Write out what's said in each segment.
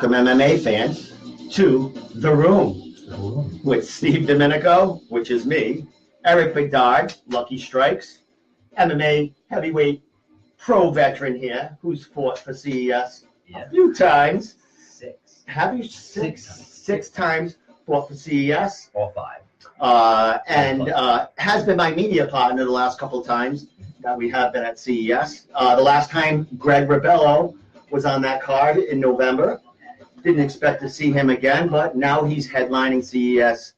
welcome MMA fans to The Room with Steve Domenico, which is me, Eric Bedard, Lucky Strikes, MMA heavyweight pro veteran here, who's fought for CES a few times. Have you six times fought for CES? Or 5. Has been my media partner the last couple of times that we have been at CES. The last time Greg Rebello was on that card in November. Didn't expect to see him again, but now he's headlining CES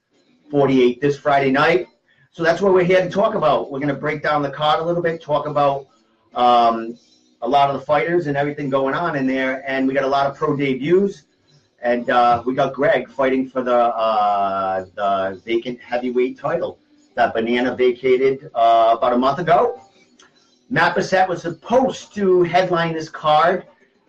48 this Friday night. So that's what we're here to talk about. We're going to break down the card a little bit, talk about a lot of the fighters and everything going on in there. And we got a lot of pro debuts. And we got Greg fighting for the vacant heavyweight title that Banana vacated about a month ago. Matt Bessette was supposed to headline this card.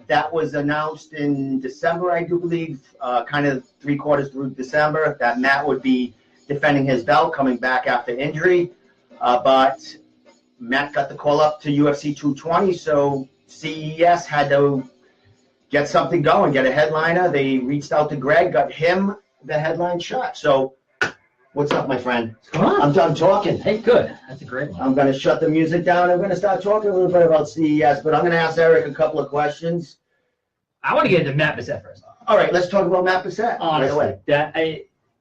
That was announced in December, I do believe, kind of 3/4 through December, that Matt would be defending his belt, coming back after injury. But Matt got the call up to UFC 220, so CES had to get something going, get a headliner. They reached out to Greg, got him the headline shot. So what's up, my friend? Come on. I'm done talking. Hey, good. That's a great one. I'm going to shut the music down. I'm going to start talking a little bit about CES, but I'm going to ask Eric a couple of questions. I want to get into Matt Bessette first. All right, let's talk about Matt Bessette. Honestly,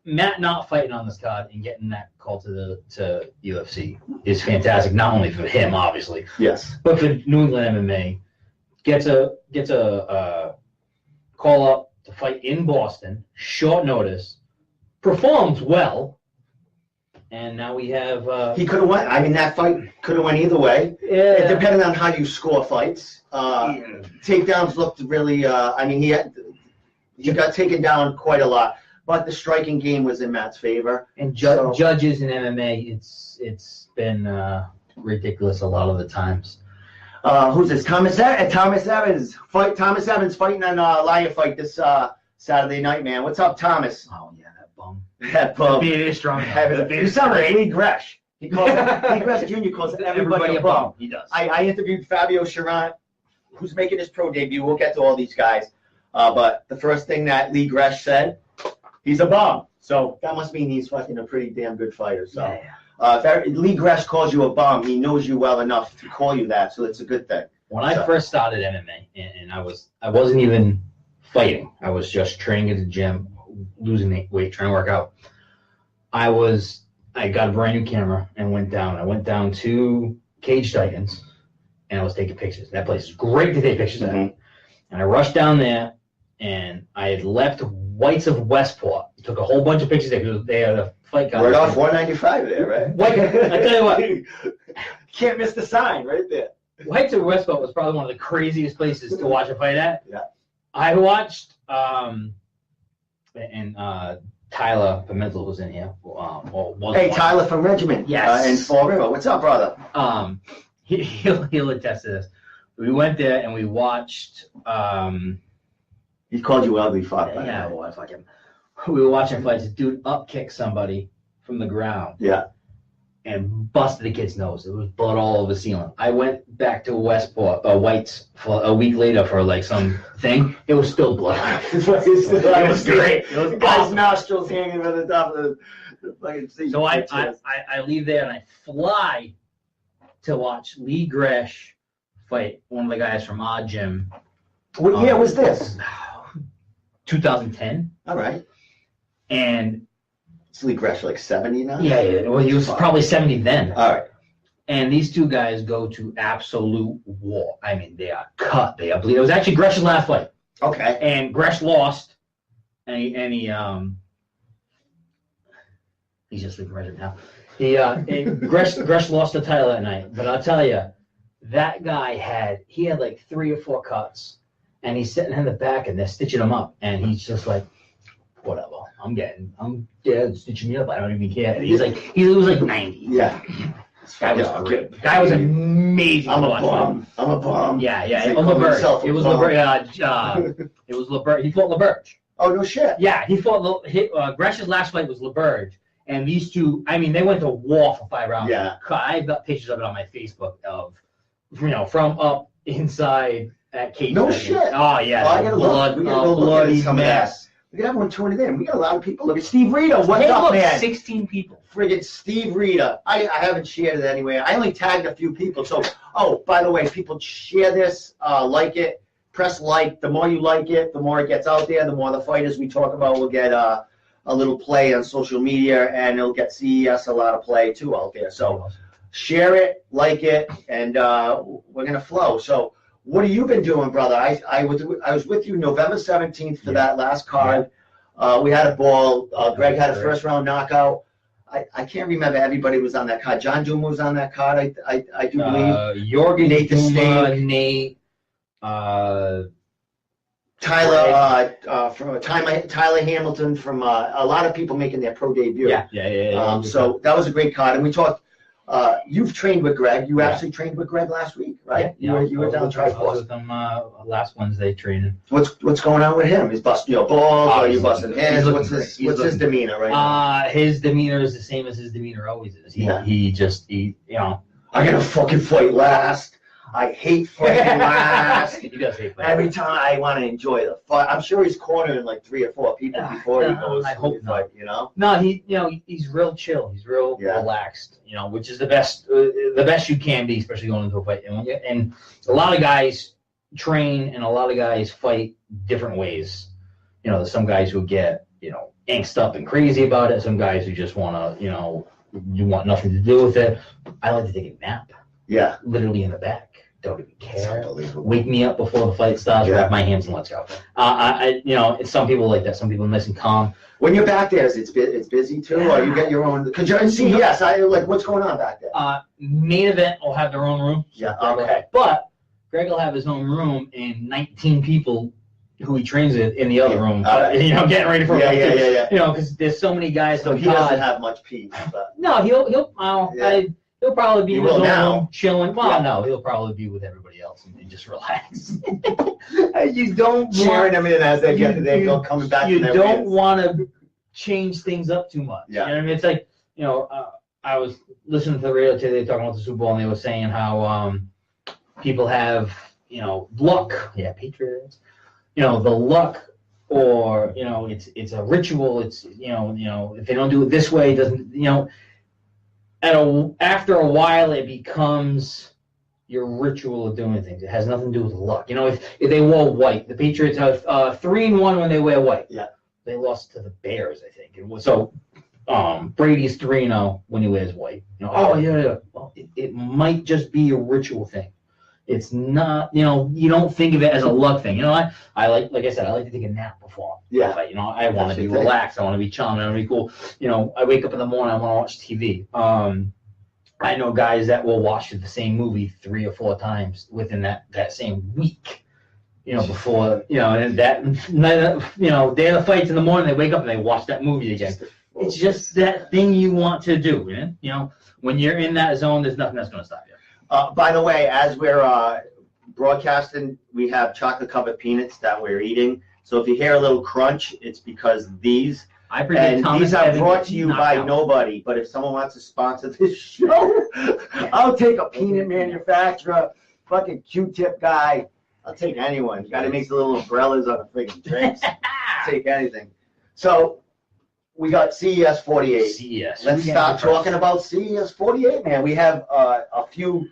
Matt not fighting on this card and getting that call to UFC is fantastic. Not only for him, obviously, Yes. but for New England MMA. Gets a call up to fight in Boston, short notice, performs well, and now we have. He could have went. I mean, that fight could have went either way. Yeah. Depending on how you score fights. Takedowns looked really. I mean, he got taken down quite a lot, but the striking game was in Matt's favor. And judges in MMA, it's been ridiculous a lot of the times. Who's this? Thomas Evans. Thomas Evans fighting on Lion Fight this Saturday night, man. What's up, Thomas? Oh yeah, that bum. That bum. The beard is strong. You sound like Lee Gresh. Lee Gresh Jr. calls everybody a bum. He does. I interviewed Fabio Charant, who's making his pro debut. We'll get to all these guys. But the first thing that Lee Gresh said, he's a bum. So that must mean he's fucking a pretty damn good fighter. So. Yeah. If Lee Gresh calls you a bum, he knows you well enough to call you that, so it's a good thing. When I first started MMA, and I wasn't even fighting, I was just training at the gym, losing weight, trying to work out. I got a brand new camera and went down. I went down to Cage Titans, and I was taking pictures. That place is great to take pictures at. And I rushed down there, and I had left Whites of Westport. Took a whole bunch of pictures there because they had a fight guy. Right off 195 there, right? I tell you what. Can't miss the sign right there. Whites of Westport was probably one of the craziest places to watch a fight at. Yeah. I watched, and Tyler Pimentel was in here. Hey, Tyler from Regiment. Yes. In Fall River. What's up, brother? He'll attest to this. We went there and we watched. He called you ugly fuck. Yeah, well, fuck him. We were watching fights. This dude up kicked somebody from the ground. Yeah. And busted the kid's nose. It was blood all over the ceiling. I went back to Westport, Whites, for a week later for like some thing. It was still blood. It was great. It was the guy's awesome. nostrils hanging on the top of the fucking seat. So I leave there and I fly to watch Lee Gresh fight one of the guys from our gym. What year was this? 2010. All right. And Is Lee Gresh like 70 now? yeah. Well, he was probably 70 then. All right. And these two guys go to absolute war. I mean, they are cut. They are bleeding. It was actually Gresh's last fight. Okay. And Gresh lost. And he's just leaving right now. Gresh lost the title that night. But I'll tell you, that guy had like 3 or 4 cuts. And he's sitting in the back and they're stitching him up. And he's just like, whatever. I'm stitching me up. I don't even care. He was like 90. Yeah. Guy was great. Guy was amazing. I'm a bum. Yeah. It was LeBurge. It was LeBurge. It was LeBurge. He fought LeBurge. Oh, no shit. Yeah, he fought. Gresh's last fight was LeBurge. And these two, I mean, they went to war for 5 rounds. Yeah. I've got pictures of it on my Facebook of, from up inside at Cage. No shit. Oh yeah. Oh, I gotta look. We gotta go look at some of that. mess. We got everyone tuning in. We got a lot of people. Look at Steve Rita. What's Hey, up, look, man? 16 people. Friggin' Steve Rita. I haven't shared it anywhere. I only tagged a few people. So, oh, by the way, people share this, like it, press like. The more you like it, the more it gets out there, the more the fighters we talk about will get a little play on social media, and it'll get CES a lot of play too out there. So share it, like it, and we're going to flow. So what have you been doing, brother? I was with you November 17th for that last card. We had a ball. Greg had a first-round knockout. I can't remember everybody was on that card. John Duma was on that card, I do believe. Jorgen Nate the Duma, Snake. Nate, Tyler Hamilton from a lot of people making their pro debut. Yeah. So that was a great card, and we talked. You've trained with Greg. You actually trained with Greg last week, right? Yeah, You were down I was Triforce. with him last Wednesday training. What's going on with him? He's busting your balls, or you busting his? What's his demeanor right now? His demeanor is the same as his demeanor always is. He I'm gonna fucking fight last. I hate fighting last. He does hate fighting. Every time I want to enjoy the fight. I'm sure he's cornering like 3 or 4 people before he goes. I hope to the fight, you know. No, he's real chill. He's real relaxed. Which is the best you can be, especially going into a fight. And a lot of guys train and a lot of guys fight different ways. There's some guys who get angst up and crazy about it. Some guys who just want to you want nothing to do with it. I like to take a nap. Yeah. Literally in the back. Don't even care. Unbelievable. Wake me up before the fight starts. Wrap my hands and let's go. It's some people like that. Some people nice and calm. When you're back there, it's busy too, or you get your own. Because you're in CES. What's going on back there? Main event will have their own room. Yeah. Okay. But Greg will have his own room and 19 people who he trains with in the other room. Getting ready for a fight. Yeah. Because there's so many guys. So he doesn't have much peace. But. No, he'll probably be in his own room chilling. Well, no, he'll probably be with everybody else and just relax. You don't sharing them in as they get they go coming back. You don't want to change things up too much. Yeah. You know what I mean? It's like I was listening to the radio today talking about the Super Bowl, and they were saying how people have luck. Yeah, Patriots. The luck. Or it's a ritual. It's if they don't do it this way, it doesn't after a while it becomes your ritual of doing things. It has nothing to do with luck. If they wore white, the Patriots have 3-1 when they wear white. Yeah, they lost to the Bears, I think. So Brady's 3-0 when he wears white. Well, it might just be a ritual thing. It's not, you don't think of it as a luck thing. I like I said, I like to take a nap before. Yeah. I want to be relaxed. I want to be chilling. I want to be cool. I wake up in the morning. I want to watch TV. I know guys that will watch the same movie 3 or 4 times within that same week. Before and that day of the fights in the morning, they wake up and they watch that movie again. It's just that thing you want to do. When you're in that zone, there's nothing that's going to stop you. By the way, as we're broadcasting, we have chocolate-covered peanuts that we're eating. So if you hear a little crunch, it's because these. I predict these are brought to you by nobody. But if someone wants to sponsor this show, I'll take a peanut manufacturer, fucking Q-tip guy. I'll take anyone. Got to make the little umbrellas on the freaking drinks. Take anything. So we got CES 48. CES. Let's start talking about CES 48, man. We have a few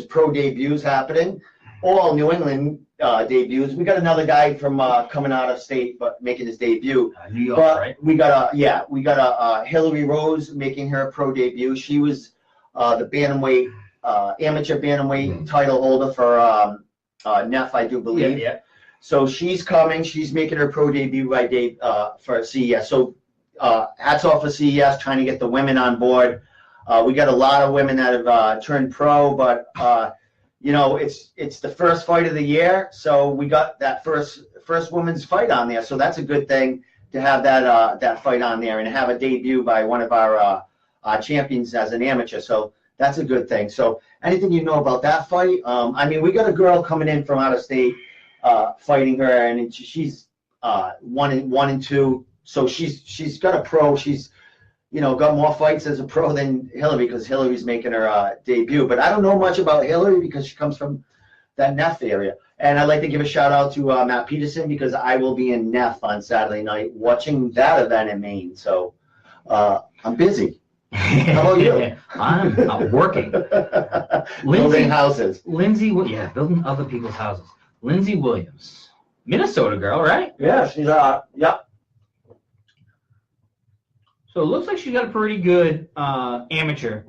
pro debuts happening, all New England debuts. We got another guy from coming out of state, but making his debut. New York, right? We got a Hillary Rose making her pro debut. She was the bantamweight, amateur bantamweight title holder for Neff, I do believe. Yeah. So she's coming. She's making her pro debut for CES. So hats off for CES, trying to get the women on board. We got a lot of women that have turned pro, but it's the first fight of the year, so we got that first women's fight on there. So that's a good thing to have that fight on there and have a debut by one of our champions as an amateur. So that's a good thing. So anything you know about that fight? We got a girl coming in from out of state fighting her, and she's 1 and 2. So she's got a pro. She's got more fights as a pro than Hillary because Hillary's making her debut. But I don't know much about Hillary because she comes from Neff area. And I'd like to give a shout out to Matt Peterson because I will be in Neff on Saturday night watching that event in Maine. So I'm busy. How about you? I'm working. Building houses. Building other people's houses. Lindsay Williams, Minnesota girl, right? Yeah, she's yep. So it looks like she's got a pretty good amateur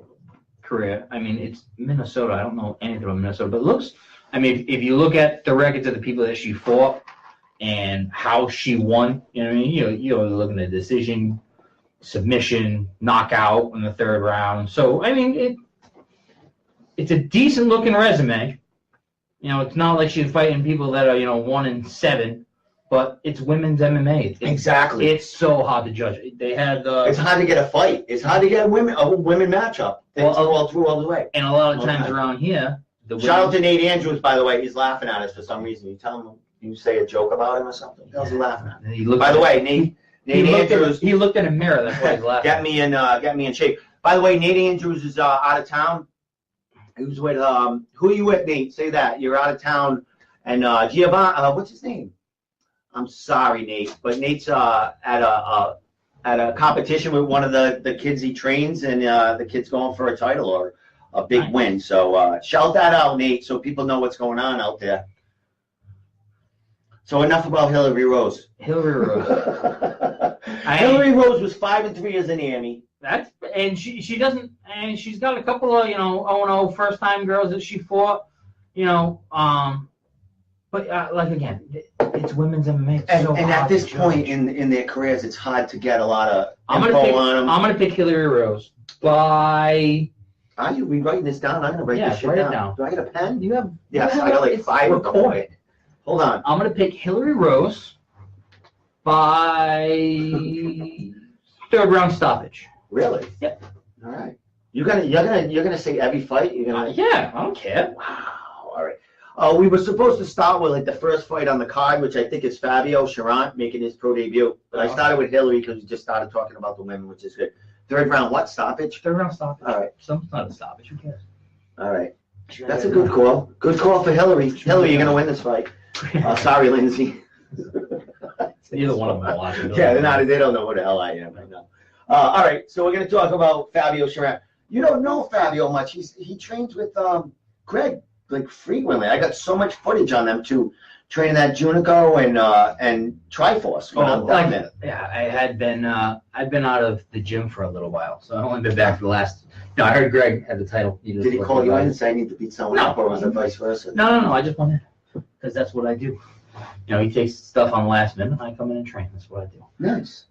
career. I mean, it's Minnesota. I don't know anything about Minnesota, but it looks. I mean, if you look at the records of the people that she fought and how she won, you know what I mean? You're looking at decision, submission, knockout in the third round. So I mean, it's a decent looking resume. You know, it's not like she's fighting people that are 1-7, but it's women's MMA. Exactly. It's so hard to judge. They had It's hard to get a fight. It's hard to get a women matchup. Things all through all the way. And a lot of times around here, shout out to Nate Andrews, by the way. He's laughing at us for some reason. You tell him, you say a joke about him or something. What else he laughing at? By the way, Nate Andrews. He looked in a mirror. That's why he's laughing. Get me in shape. By the way, Nate Andrews is out of town. He was with who are you with, Nate? Say that you're out of town. And Giovanni, what's his name? I'm sorry, Nate, but Nate's at a competition with one of the kids he trains, and the kid's going for a title or a big win. So shout that out, Nate, so people know what's going on out there. So enough about Hillary Rose. Hillary Rose. Hillary Rose was 5-3 as an Annie. She doesn't, and she's got a couple of 0-0 first time girls that she fought, but like again, it's women's MMA. And at this point in their careers, it's hard to get a lot of info on them. I'm gonna pick Hillary Rose by. Are you rewriting this down? I'm gonna write this shit write down. it down. Do I get a pen? You have. Yes, I got like 5 recorded. Hold on. I'm gonna pick Hillary Rose by third round stoppage. Really? Yep. All right. You're gonna say every fight? Yeah, I don't care. Wow. All right. We were supposed to start with like the first fight on the card, which I think is Fabio Charant making his pro debut. But I started with Hillary because we just started talking about the women, which is good. Third round, what stoppage? Third round stoppage. All right. Something's not a stoppage. Who cares? All right. That's a good call. Good call for Hillary. Hillary, you're gonna win this fight. Sorry, Lindsay. Neither one of them are watching. Yeah, they don't know who the hell I am. I know. All right, so we're going to talk about Fabio Charant. You don't know Fabio much. He trains with Greg like frequently. I got so much footage on them too, training at Junico and Triforce. Yeah, I've been out of the gym for a little while, so I've only been back for the last. No, I heard Greg had the title. Did he call you in and say I need to beat someone up, or was it vice versa? No. I just wanted because that's what I do. He takes stuff on the last minute, and I come in and train. That's what I do. Nice.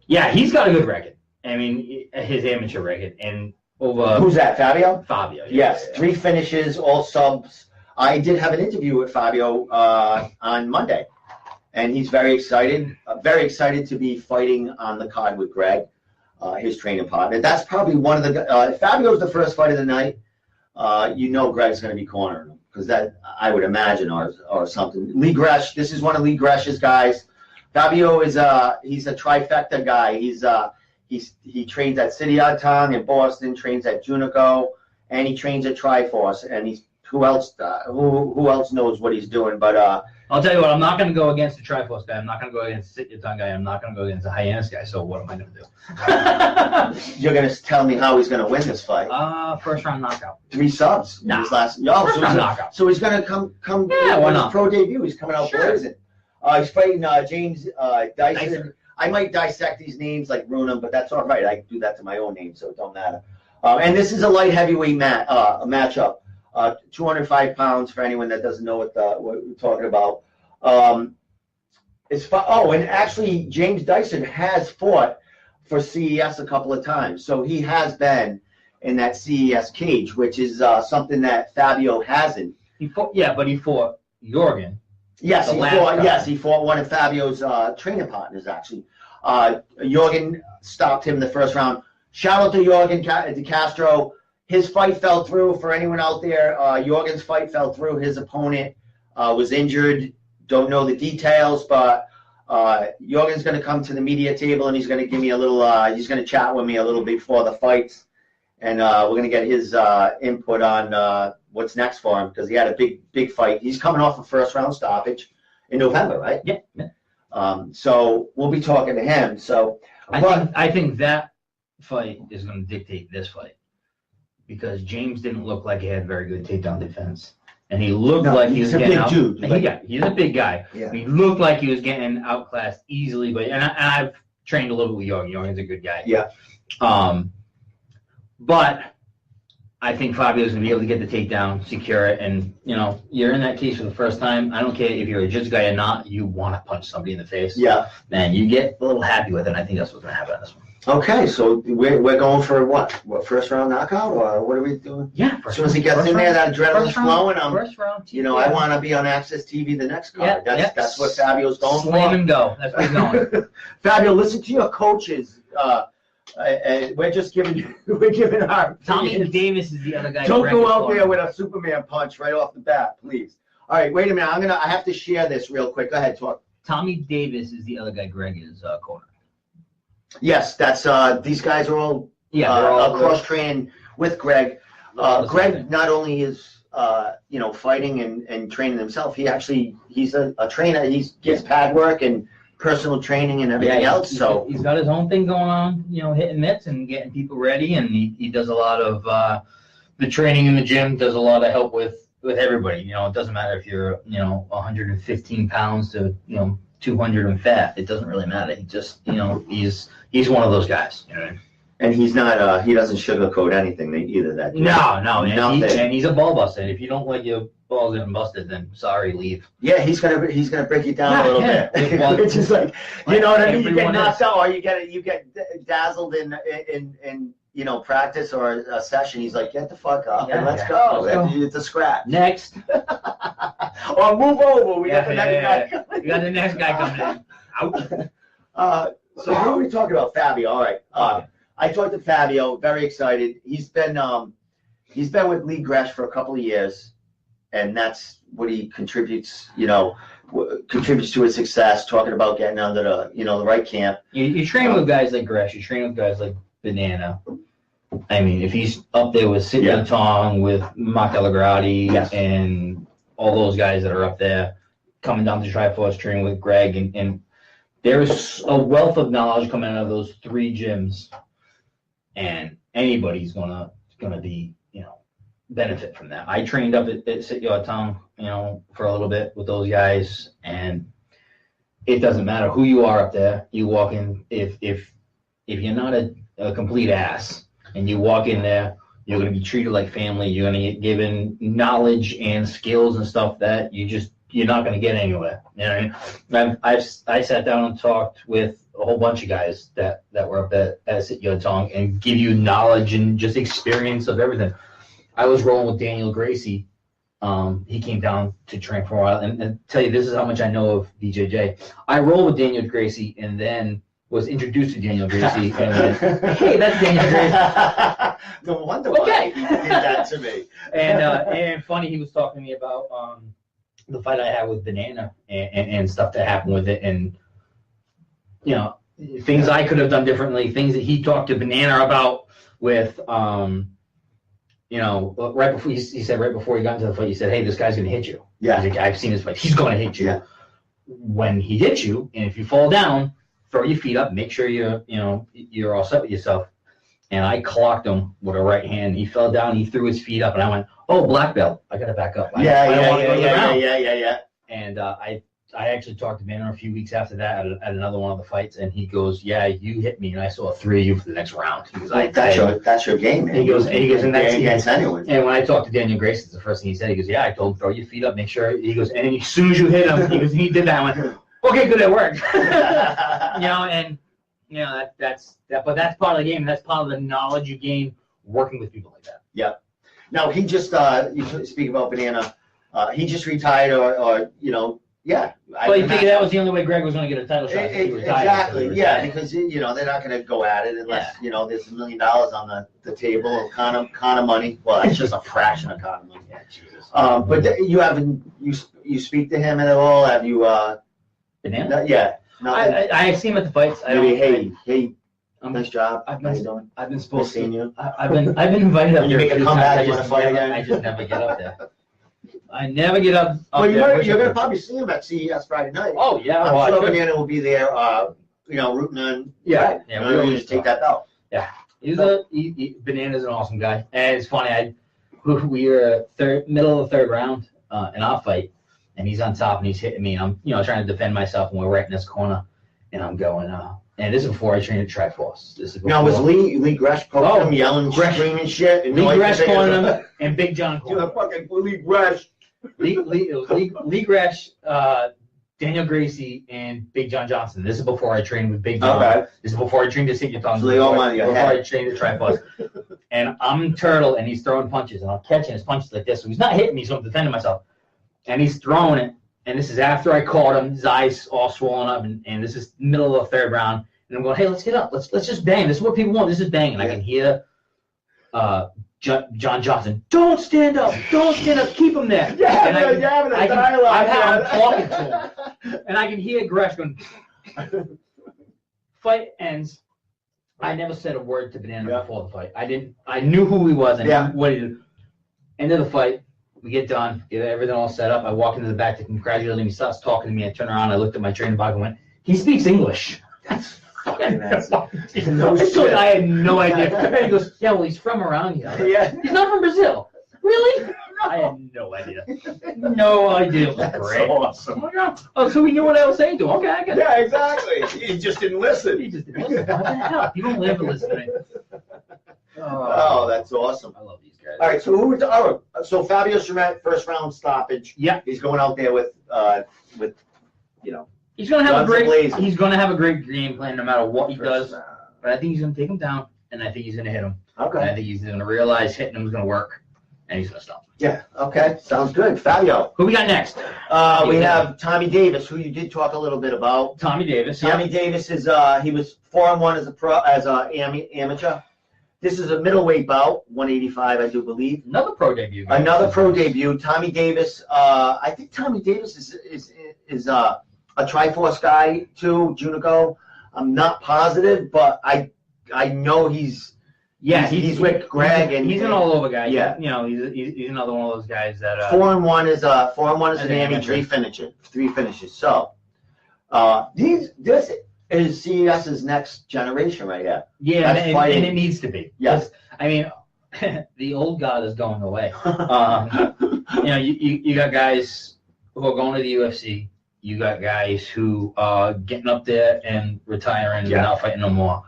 Yeah, he's got a good record. I mean, his amateur record, and over. Who's that, Fabio? Fabio. Yes, 3 finishes, all subs. I did have an interview with Fabio on Monday, and he's very excited to be fighting on the card with Greg, his training partner. That's probably one of the. If Fabio's the first fight of the night, Greg's going to be cornering him because that I would imagine or something. Lee Gresh, this is one of Lee Gresh's guys. Fabio is he's a trifecta guy. He trains at City Odd Town in Boston, trains at Junico, and he trains at Triforce. And who else knows what he's doing? But I'll tell you what, I'm not going to go against the Triforce guy. I'm not going to go against the City Odd Town guy. I'm not going to go against the Hyannis guy. So what am I going to do? You're going to tell me how he's going to win this fight? First round knockout. 3 subs. Nah. First round knockout. So he's going to come. Yeah, why not? His pro debut. He's coming out blazing. He's fighting James Dyson. I might dissect these names, like ruin them, but that's all right. I do that to my own name, so it don't matter. And this is a light heavyweight matchup. 205 pounds for anyone that doesn't know what we're talking about. And actually, James Dyson has fought for CES a couple of times, so he has been in that CES cage, which is something that Fabio hasn't. He fought Jorgen. Yes, he fought one of Fabio's training partners, actually. Jorgen stopped him in the first round. Shout out to Jorgen De Castro. His fight fell through. For anyone out there, Jorgen's fight fell through. His opponent was injured. Don't know the details, but Jorgen's going to come to the media table, and he's going to give me a little he's going to chat with me a little before the fights and we're gonna get his input on what's next for him because he had a big fight. He's coming off a first-round stoppage in November, right? Yeah. So we'll be talking to him. So I think that fight is going to dictate this fight because James didn't look like he had very good takedown defense, and he looked like he was getting out. Dude. He's a big guy. Yeah. He looked like he was getting outclassed easily, but I've trained a little with Young. Young's a good guy. Yeah. But I think Fabio's going to be able to get the takedown, secure it, and, you're in that case for the first time. I don't care if you're a jiu-jitsu guy or not, you want to punch somebody in the face. Yeah. And you get a little happy with it, and I think that's what's going to happen on this one. Okay, so we're going for what? First round knockout, or what are we doing? Yeah. As soon as he gets in there, that adrenaline's flowing. First round. I want to be on Access TV the next card. That's what Fabio's going for. Slam and go. That's where he's going. Fabio, listen to your coaches. We're just giving our Tommy opinions. Davis is the other guy. Don't go out there with a Superman punch right off the bat, please. All right, wait a minute. I have to share this real quick. Go ahead, talk. Tommy Davis is the other guy Greg is corner. Yes, that's these guys are all they're all cross training with Greg. Greg not only is fighting and training himself, he's a trainer. He gives pad work and personal training and everything else. So he's got his own thing going on, hitting mitts and getting people ready, and he does a lot of the training in the gym. Does a lot of help with everybody. It doesn't matter if you're 115 pounds to 200 and fat. It doesn't really matter. He just he's one of those guys. You know what I mean? And he's not he doesn't sugarcoat anything either. That no, and he's a ball buster. If you don't like your balls getting busted, then sorry, leave. Yeah, he's gonna break you down a little bit. It's just like what I mean. You get knocked out, or you get dazzled in practice or a session. He's like, get the fuck up and let's go. It's a scratch. Next. Or move over. We got the next guy. We got the next guy coming in. Out. So what are we talking about, Fabio? All right. I talked to Fabio. Very excited. He's been with Lee Gresh for a couple of years, and that's what he contributes. Contributes to his success. Talking about getting under the right camp. You train with guys like Gresh. You train with guys like Banana. I mean, if he's up there with Sidney Tong, with Mark Elagrati, and all those guys that are up there, coming down to Triforce, training with Greg, and there's a wealth of knowledge coming out of those three gyms, and anybody's gonna be benefit from that. I trained up at Sit Yard Tong, for a little bit with those guys, and it doesn't matter who you are up there. You walk in, if you're not a complete ass, and you walk in there, you're going to be treated like family. You're going to get given knowledge and skills and stuff that you're not going to get anywhere. You know what I mean? I sat down and talked with a whole bunch of guys that were up at Sit Yard Tong and give you knowledge and just experience of everything. I was rolling with Daniel Gracie. He came down to train for a while, and tell you, this is how much I know of BJJ. I rolled with Daniel Gracie, and then was introduced to Daniel Gracie, and went, hey, that's Daniel Gracie. No wonder why he did that to me. And funny, he was talking to me about the fight I had with Banana and stuff that happened with it, and things I could have done differently, things that he talked to Banana about with right before he said right before he got into the fight, he said, hey, this guy's gonna hit you. Yeah. He's like, I've seen this fight. He's gonna hit you. Yeah. When he hits you, and if you fall down, throw your feet up, make sure you're all set with yourself. And I clocked him with a right hand. He fell down, he threw his feet up, and I went, oh, black belt. I gotta back up. Yeah. And I actually talked to Banner a few weeks after that at another one of the fights, and he goes, yeah, you hit me, and I saw 3 of you for the next round. He goes, that's your game, man. He goes, and that's against anyone. And when I talked to Daniel Grace, it's the first thing he said. He goes, yeah, I told him, throw your feet up, make sure. He goes, and as soon as you hit him, he goes, he did that. I went, okay, good, it worked. But that's part of the game. That's part of the knowledge you gain working with people like that. Yeah. Now he just you speak about Banana. He just retired, or yeah. Well, you figured that was the only way Greg was going to get a title shot. Exactly. Yeah, because they're not going to go at it unless there's $1 million on the table of kind of money. Well, it's just a fraction of kind of money. Yeah, Jesus. But you haven't you speak to him at all? Have you? Banana? Yeah. I see him at the fights. Maybe, hey, Nice job. I've How you been, doing? I've been Nice supposed seeing to. you. I've been invited up When you there. make a few comeback, times. you wanna fight again? I just never get up there. I never get up Well, there. you're gonna probably see him at CES Friday night. Oh, yeah. I'm well, sure I should. Banana will be there, rooting on. Yeah, Greg. yeah, You we know, always just take that belt. Banana's an awesome guy. And it's funny, we were middle of the third round in our fight, and he's on top and he's hitting me, and I'm trying to defend myself, and we're right in this corner, and I'm going, and this is before I trained at Triforce. This is before. Now, was Lee Gresh poking him, yelling, Gresh. screaming shit? And Lee noise Gresh and things? calling him, and Big John You calling know, him. fucking Lee Gresh. Lee Gresh, Daniel Gracie, and Big John Johnson. This is before I trained with Big John. Okay. This is before I trained to sit your tongue. So they all want your before head. I trained at Triforce. And I'm Turtle, and he's throwing punches, and I'm catching his punches like this. So he's not hitting me, so I'm defending myself. And he's throwing it, and this is after I caught him. His eyes all swollen up, and this is middle of the third round. And I'm going, hey, let's get up. Let's just bang. This is what people want. This is bang. And I can hear John Johnson, don't stand up. Don't stand up. Keep him there. You're And having a dialogue. I'm talking to him. And I can hear Gresh going, fight ends. I never said a word to Banana before the fight. I knew who he was and what he did. End of the fight. We get done, get everything all set up. I walk into the back to congratulate him. He starts talking to me. I turn around. I looked at my training bag and went, he speaks English. That's fucking No shit. I had no idea. He goes, yeah, well, he's from around here. Yeah. He's not from Brazil. Really? I had no idea. No idea. It was That's great. so awesome. Oh, so he knew what I was saying to him. Okay, I get it. Yeah, exactly. You just didn't listen. He just didn't listen. What the hell? You don't live to listen to me. Oh, that's awesome. I love these guys. All right, so who would? Oh, so Fabio Schmidt, first round stoppage. Yeah. He's going out there with He's gonna have guns blazing. He's gonna have a great game plan no matter what he does. First round. But I think he's gonna take him down, and I think he's gonna hit him. And Okay. I think he's gonna realize hitting him is gonna work, and he's gonna stop. Yeah. Okay. Sounds good. Fabio. Who we got next? We have Tommy Davis, who you did talk a little bit about. Tommy Davis. Tommy Davis is he was 4-1 as a amateur. This is a middleweight bout, 185, I do believe. Another pro debut. Another pro debut. Tommy Davis. I think Tommy Davis is a Triforce guy too. Junico. I'm not positive, but I know he's with Greg and he's an all over guy. Yeah. He's another one of those guys that 4-1 is an Emmy, amateur. three finishes. So this is CES's next generation right here. Yeah, That's and fighting. it needs to be. Yes. I mean, the old guard is going away. You got guys who are going to the UFC. You got guys who are getting up there and retiring and not fighting no more.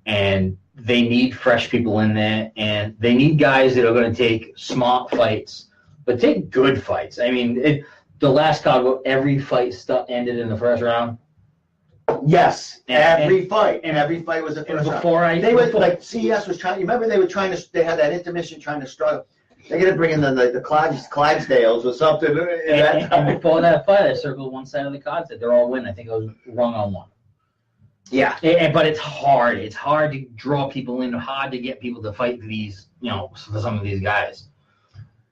And they need fresh people in there, and they need guys that are going to take smart fights, but take good fights. I mean, the last card, every fight ended in the first round. Yes, every fight was a And first round. before CES was trying. You remember they had that intermission trying to struggle. They're gonna bring in the Clydesdales or something. and before that fight, I circled one side of the card, said they're all win. I think I was wrong on one. Yeah. But it's hard. It's hard to draw people in, hard to get people to fight these, for some of these guys.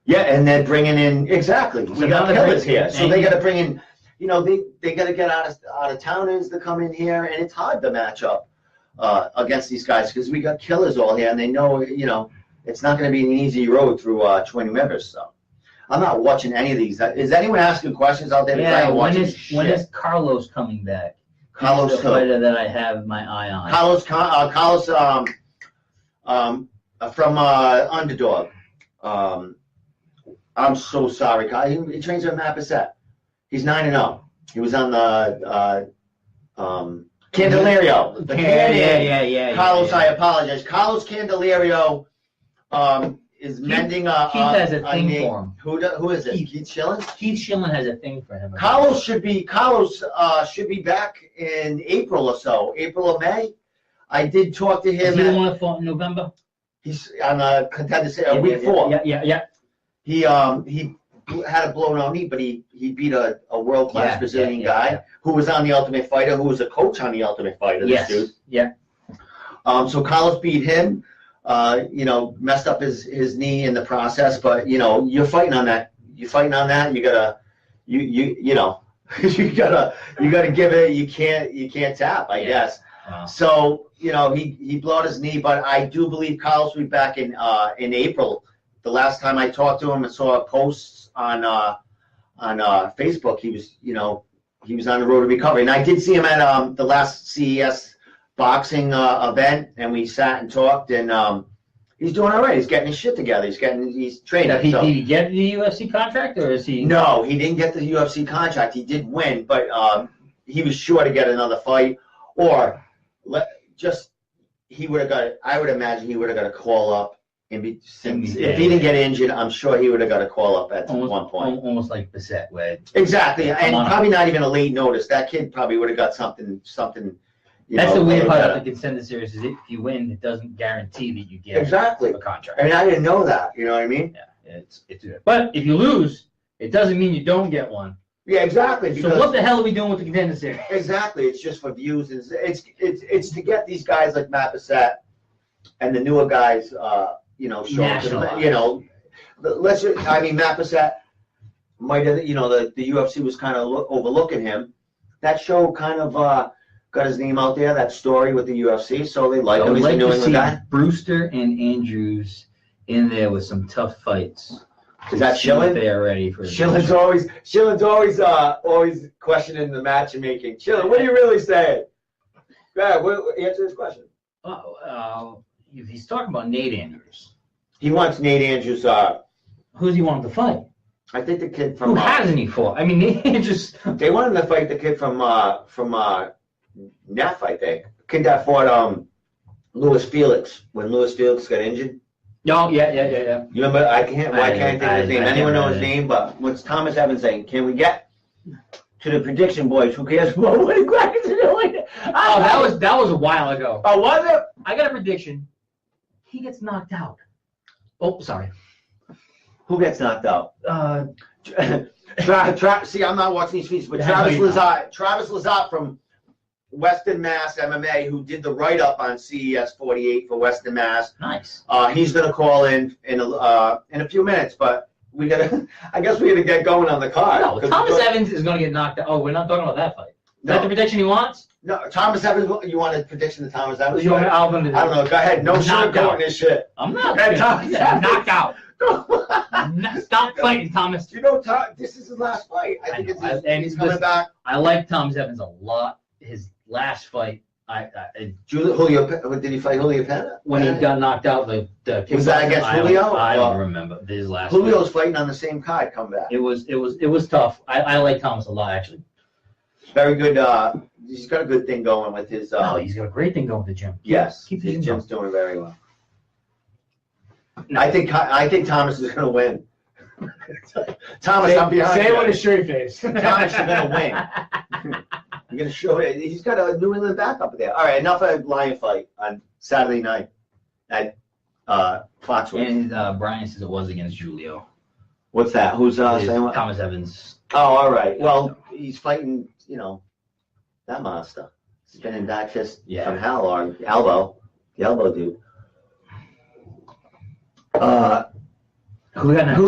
Yeah, and they're bringing in exactly. We got killers here, so they got to bring in. They got to get out of towners to come in here, and it's hard to match up against these guys because we got killers all here, and they know it's not going to be an easy road through 20 members. So I'm not watching any of these. Is anyone asking questions out there? Yeah. When is Carlos coming back? Carlos He's the fighter that I have my eye on. Carlos from Underdog. I'm so sorry. He trains at Mapasette. He's 9-0. He was on the Candelario. Yeah. Carlos, I apologize. Carlos Candelario is mending a. Keith has a thing for him. Who is it? Keith Schilling? Keith Schilling has a thing for him. Carlos should be back in April or so. April or May. I did talk to him. Is he the one that fought in November? He's on a contender series, week 4. Yeah. He had a blown out knee, but he beat a world class Brazilian guy who was on the Ultimate Fighter, who was a coach on the Ultimate Fighter. Yes. This dude. Yeah. So Carlos beat him. Messed up his knee in the process, but you're fighting on that. You gotta you gotta give it. You can't tap. I guess. Wow. So, he blew out his knee, but I do believe Kyle's will be back in April. The last time I talked to him and saw posts on Facebook, he was on the road to recovery. And I did see him at the last CES boxing event, and we sat and talked, and he's doing all right. He's getting his shit together. He's training. Now, did he get the UFC contract, or is he? No, he didn't get the UFC contract. He did win, but he was sure to get another fight, or he would have got. I would imagine he would have got a call up. If he didn't get injured, I'm sure he would have got a call up at one point. Almost like Bissett, where exactly, and probably not even a late notice. That kid probably would have got something. That's the weird part of the contender series is if you win, it doesn't guarantee that you get a contract. And I didn't know that. You know what I mean? Yeah, it's good. But if you lose, it doesn't mean you don't get one. Yeah, exactly. So what the hell are we doing with the contender series? Exactly. It's just for views. It's to get these guys like Matt Bissett and the newer guys. Matt Bissett might have, the UFC was kind of overlooking him. That show kind of got his name out there, that story with the UFC, so they like him. He's a New England guy. Brewster and Andrews in there with some tough fights. Is that Schilling? They are ready for Schilling's always questioning the matchmaking. Schilling, what are you really saying? Yeah, answer this question. He's talking about Nate Andrews. He wants Nate Andrews. Who does he want him to fight? I think the kid from. Who hasn't he fought? I mean, Nate Andrews. They want him to fight the kid from Neff, I think. Kid that fought Louis Felix when Louis Felix got injured. Oh, yeah. You remember? Why can't I think of his name? Anyone know his name? But what's Thomas Evans saying? Can we get to the prediction, boys? Who cares what Greg is doing? Oh, that was a while ago. Oh, was it? I got a prediction. He gets knocked out. Oh, sorry. Who gets knocked out? See, I'm not watching these feeds, but Travis Lazat from Western Mass MMA, who did the write-up on CES 48 for Western Mass. Nice. He's going to call in a few minutes, but I guess we got to get going on the card. No, Thomas Evans is going to get knocked out. Oh, we're not talking about that fight. Is that the prediction he wants? No, Thomas Evans. You want a prediction of Thomas Evans? I don't know. Go ahead. No sugarcoating this shit. I'm not. Knocked out. Stop fighting, Thomas. This is his last fight. I think he's coming back. I like Thomas Evans a lot. His last fight, Julio, did he fight Julio Pena? When he got knocked out, was that against Julio? I don't remember his last. Julio's fighting on the same card. Come back. It was tough. I like Thomas a lot, actually. Very good. He's got a good thing going with his. He's got a great thing going with the gym. Yes, his gym's doing very well. No. I think Thomas is going to win. Thomas, I'm behind you. Say it with a straight face. Thomas, you're going to win. You're going to show it. He's got a New England backup there. All right, enough of Lion fight on Saturday night at Foxwoods. And Brian says it was against Julio. What's that? Who's saying what? Thomas Evans. Oh, all right. Well, he's fighting, that monster. Spinning back fist from hell or elbow. The elbow dude.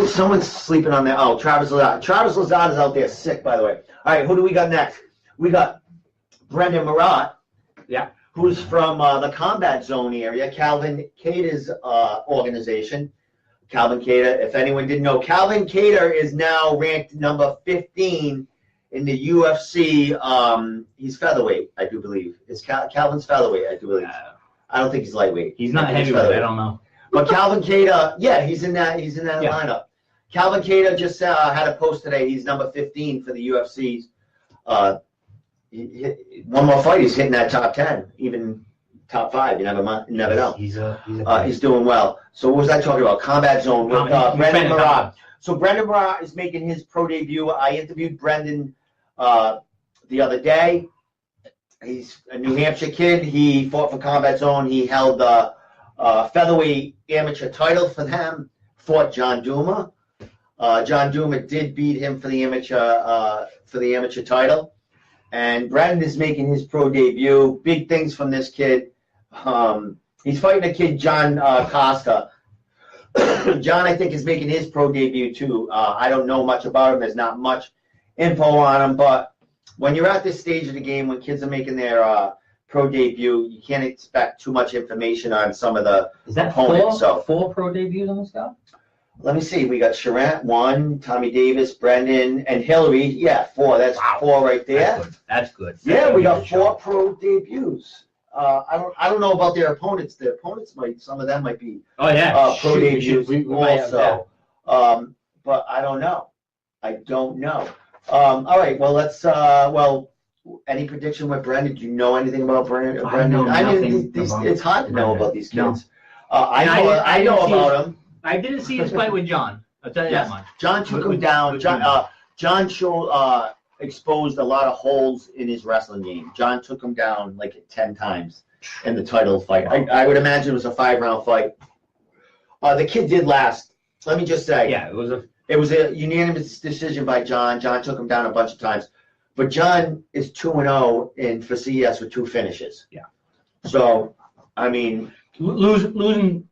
Someone's sleeping on there. Oh, Travis Lazat. Travis Lazat is out there sick, by the way. All right, who do we got next? We got Brendan Marat. Yeah. Who's from the Combat Zone area, Calvin Cater's organization. Calvin Cater, if anyone didn't know, Calvin Cater is now ranked number 15 in the UFC. He's featherweight, I do believe. Calvin's featherweight, I do believe. I don't think he's lightweight. He's not heavyweight. I don't know. But Calvin Cater, he's in that lineup. Calvin Cater just had a post today. He's number 15 for the UFC's. One more fight, he's hitting that top 10, even top 5. You never know. He's doing well. So what was I talking about? Combat Zone with Brendan Marat. So Brendan Marat is making his pro debut. I interviewed Brendan the other day. He's a New Hampshire kid. He fought for Combat Zone. He held the featherweight amateur title for them. Fought John Duma. John Duma did beat him for the amateur title. And Brendan is making his pro debut. Big things from this kid. He's fighting a kid, John Costa. John, I think, is making his pro debut, too. I don't know much about him. There's not much info on him. But when you're at this stage of the game, when kids are making their pro debut. You can't expect too much information on some of the Is that opponents. four pro debuts on this guy? Let me see. We got Charant, 1, Tommy Davis, Brendan, and Hillary. Yeah, 4. That's Wow. 4 right there. That's good. Yeah, we got That's 4 pro debuts. I don't know about their opponents. Their opponents some of them might be Oh yeah, pro debuts we might have that. also. But I don't know. All right. Well, let's. Any prediction with Brendan? Do you know anything about Brendan? I know nothing about it's hard to know Brendan. about these No. kids. I know about him. I didn't see his fight with John. I'll tell you Yes. that much. John took him down. John showed, exposed a lot of holes in his wrestling game. John took him down like 10 times in the title fight. I would imagine it was a 5-round fight. The kid did last. Let me just say. Yeah, It was a unanimous decision by John. John took him down a bunch of times. But John is 2-0 for CES with 2 finishes. Yeah. So, I mean. Going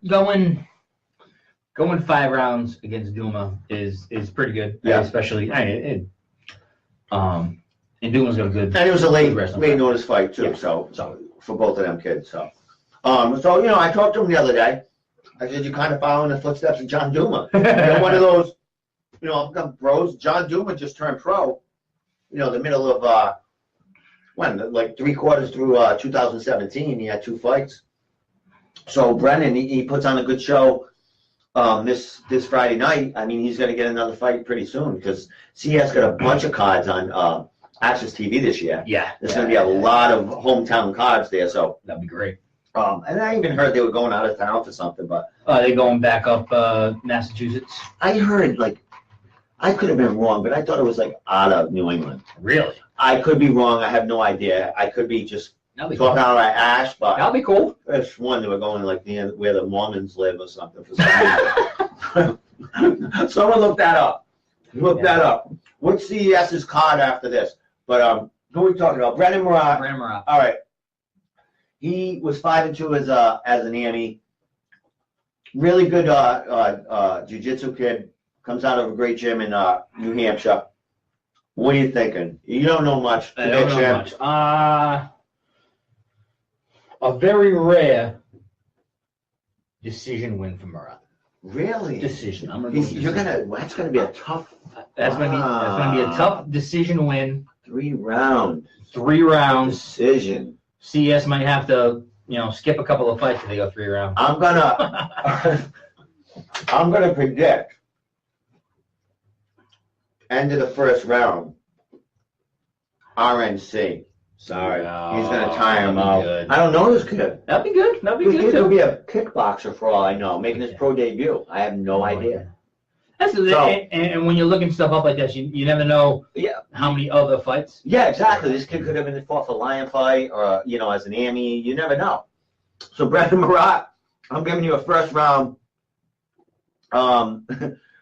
5 rounds against Duma is pretty good. Yeah. Especially, and Duma's got a good. And it was a late wrestling. notice fight too, Yeah. so for both of them kids. So I talked to him the other day. I said, "You kind of following the footsteps of John Duma. You're one of those, bros. John Duma just turned pro. The middle of like 3/4 through 2017, he had 2 fights. So Brendan, he puts on a good show this Friday night. I mean, he's going to get another fight pretty soon because CS got a bunch of cards on Access TV this year. Yeah. There's going to be a lot of hometown cards there. So That'd be great. and I even heard they were going out of town for something, but They're going back up Massachusetts. I heard I could have been wrong, but I thought it was out of New England. Really? I could be wrong. I have no idea. I could be just That'd be cool. talking out of my ass, but That'd be cool. there's one they were going near where the Mormons live or something for some reason. Someone look that up. That up. What's CES's card after this? But who are we talking about? Brendan Murat. Brandon Murat. All right. He was 5-2 as an Emmy. Really good jiu-jitsu kid. Comes out of a great gym in New Hampshire. What are you thinking? You don't know much. I don't know much. A very rare decision win for Murat. Really? Decision. I'm gonna go decision. That's gonna be a tough. That's gonna be a tough decision win. 3 round 3 rounds. decision. CS might have to, skip a couple of fights if they go 3 rounds. I'm gonna predict end of the first round. RNC. Sorry, he's gonna tire him out. Good. I don't know this kid. That'd be good. That'd be This good kid could too. be a kickboxer for all I know, making his pro debut. I have no idea. That's and when you're looking stuff up like this, you never know Yeah. how many other fights. Yeah, exactly. This kid could have been fought for Lion fight or, as an Emmy. You never know. So, Brendan Murat, I'm giving you a first round.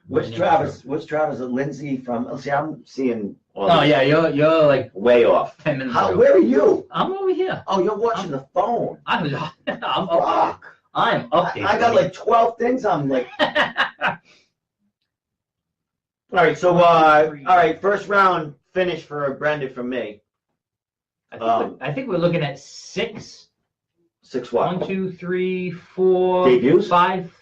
What's Travis Lindsay from? See, I'm seeing. Oh yeah, you're like way off. 10 minutes ago. Where are you? I'm over here. Oh, you're watching the phone. I'm up. Fuck. I'm updated. I got like 12 things. I'm like. All right, so all right, first round finish for Brendan from me. I think we're looking at 6. 6 what? 1, 2, 3, 4, Debuts? 5.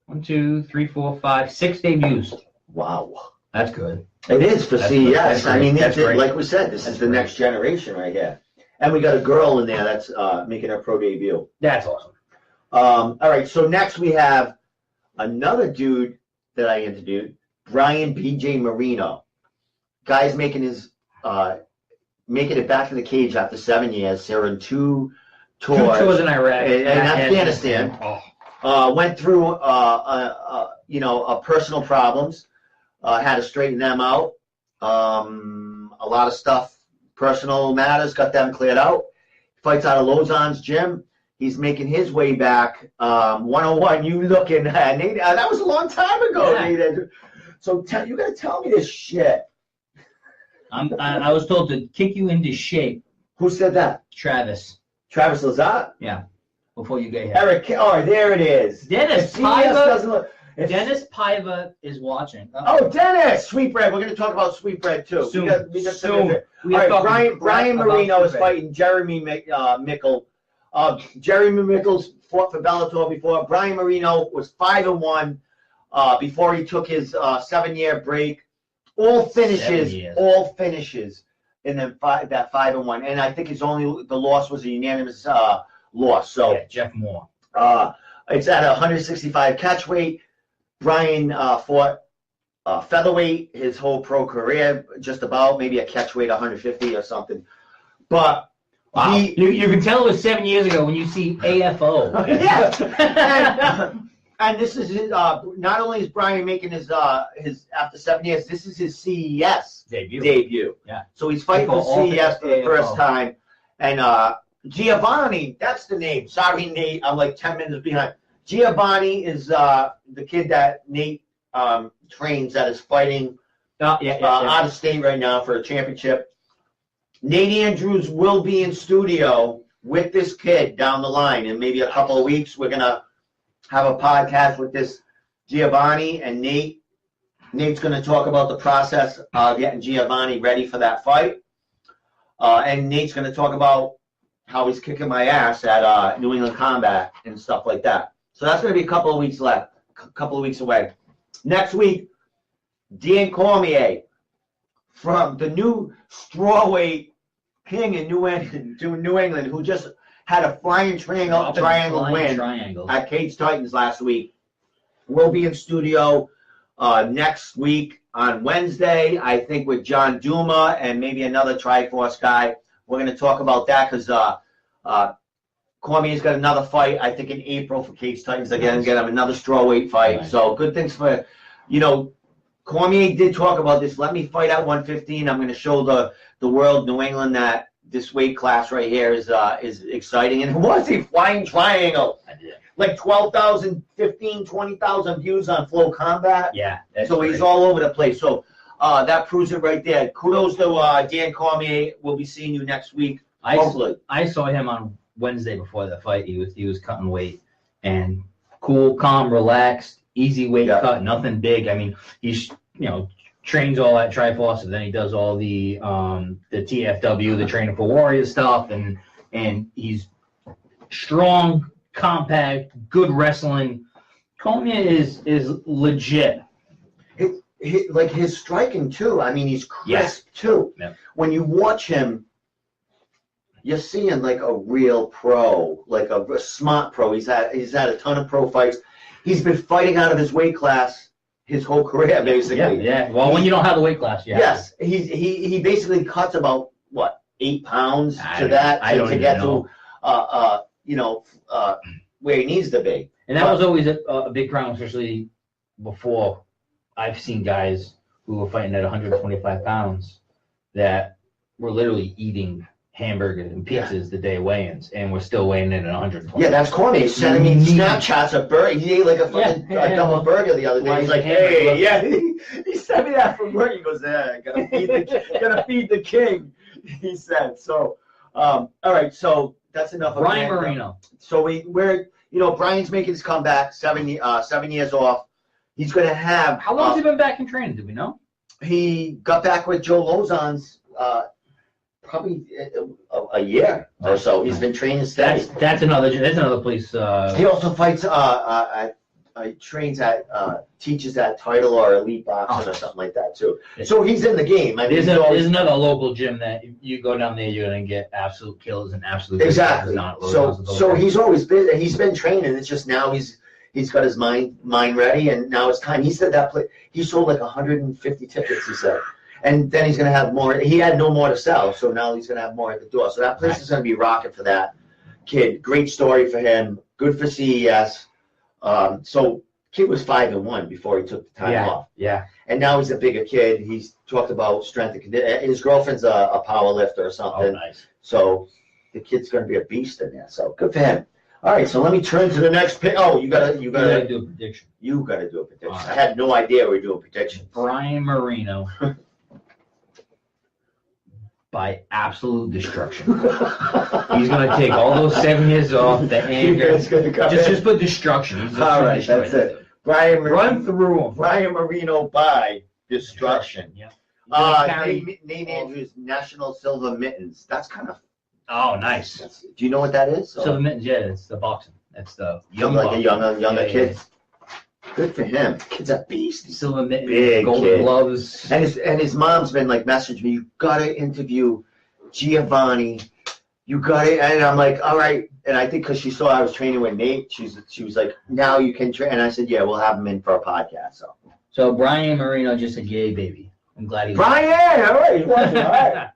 1, 2, 3, 4, 5, 6 debuts. Wow. That's good. It is for That's CES. good. That's I mean, great. That's like we said, this is the next generation right here. And we got a girl in there that's making her pro debut. That's awesome. All right, so next we have another dude that I interviewed, Brian BJ Marino. Guy's making his making it back to the cage after 7 years. Serving 2 tours. 2 tours in Iraq. And Afghanistan. Oh. Went through personal problems. Had to straighten them out. A lot of stuff, personal matters, got them cleared out. Fights out of Lozanne's gym. He's making his way back. 101, you looking at Nate? That was a long time ago, Yeah. Nate. So you got to tell me this shit. I was told to kick you into shape, Who said that? Travis, Travis Lazat? before you get here. Eric, there it is. Dennis CES doesn't look. Dennis Paiva is watching. Oh, Dennis! Sweetbread. We're going to talk about Sweetbread, too. Soon. We got Soon. All right, Brian Marino is fighting Jeremy Mickle. Jeremy Mickle's fought for Bellator before. Brian Marino was 5-1 before he took his 7-year break. All finishes, and then that 5-1. And I think the loss was a unanimous loss. So Yeah, Jeff Moore. it's at 165 catch weight. Brian fought featherweight his whole pro career, just about, maybe a catch weight 150 or something. But Wow. You can tell it was 7 years ago when you see AFO. yeah. And this is his, not only is Brian making his after 7 years, this is his CES debut. Yeah. So he's fighting for CES for the first time. And Giovanni, that's the name. Sorry, Nate, I'm like 10 minutes behind. Giovanni is the kid that Nate trains that is fighting out of state right now for a championship. Nate Andrews will be in studio with this kid down the line. In maybe a couple of weeks, we're going to have a podcast with this Giovanni and Nate. Nate's going to talk about the process of getting Giovanni ready for that fight. And Nate's going to talk about how he's kicking my ass at New England Combat and stuff like that. So that's going to be a couple of weeks left, a couple of weeks away. Next week, Dan Cormier from the new strawweight king in New England, who just had a flying triangle win at Cage Titans last week, will be in studio next week on Wednesday, I think, with John Duma and maybe another Triforce guy. We're going to talk about that because Cormier's got another fight, I think, in April for Cage Titans again. Get him another strawweight fight. Nice. So good things for, Cormier did talk about this. Let me fight at 115. I'm going to show the world, New England, that this weight class right here is exciting. And it was a flying triangle. I did. Like 12,000, 15, 20,000 views on Flow Combat. Yeah. So he's all over the place. So that proves it right there. Kudos to Dan Cormier. We'll be seeing you next week. Hopefully. I saw him on Wednesday before the fight. He was cutting weight and cool, calm, relaxed, easy weight cut, nothing big. I mean, he's trains all that Triforce, and then he does all the TFW, the Training for Warriors stuff, and he's strong, compact, good wrestling. Cormier is legit. Like his striking too. I mean, he's crisp too. Yeah. When you watch him, you're seeing like a real pro, like a smart pro. He's had a ton of pro fights. He's been fighting out of his weight class his whole career, basically. Yeah. Well, when you don't have the weight class, Yes, he basically cuts about 8 pounds to get to where he needs to be. And that was always a big problem, especially before. I've seen guys who were fighting at 125 pounds that were literally eating hamburgers and pizzas the day weigh-ins, and we're still weighing in at 120. Yeah, that's corny. He sent me Snapchats of burger. He ate like a fucking double burger the other day. He's like, he sent me that from work. He goes, gotta feed the king. He said so. All right, so that's enough. Brian Marino. So we're Brian's making his comeback. 7 years off. He's gonna have. How long has he been back in training? Do we know? He got back with Joe Lozon's. Probably a year or so. He's been training steady. That's another place. He also fights. Trains at teaches at Title or Elite Boxing or something like that too. So he's in the game. I mean, there's another local gym that you go down there, you're gonna get absolute kills and absolute exactly. So he's always been. He's been training. It's just now he's got his mind ready, and now it's time. He said he sold like 150 tickets. He said. And then he's going to have more. He had no more to sell, so now he's going to have more at the door. So that place is going to be rocking for that kid. Great story for him. Good for CES. So kid was 5-1 before he took the time off. Yeah. And now he's a bigger kid. He's talked about strength and conditioning. His girlfriend's a power lifter or something. Oh, nice. So the kid's going to be a beast in there. So good for him. All right, so let me turn to the next pick. Oh, you gotta do a prediction. You gotta do a prediction. Right. I had no idea we were doing predictions. Brian Marino. By absolute destruction. He's going to take all those 7 years off, the anger. Just put destruction. All right, that's it. Run through him. Brian Marino by destruction. Yeah. Nate Andrews National Silver Mittens. That's kind of. Oh, nice. Do you know what that is? Silver mittens, yeah, it's the boxing. It's the Young, like a younger Yeah, kids. Good for him. Kid's a beast. Silver mittens, Big golden kid. gloves. And his mom's been like messaging me, you gotta interview Giovanni. You got it. And I'm like, all right. And I think because she saw I was training with Nate, she was like, now you can train. And I said, yeah, we'll have him in for a podcast. So Brian Marino just a gay baby. I'm glad he was. Brian, all right, he's watching, all right.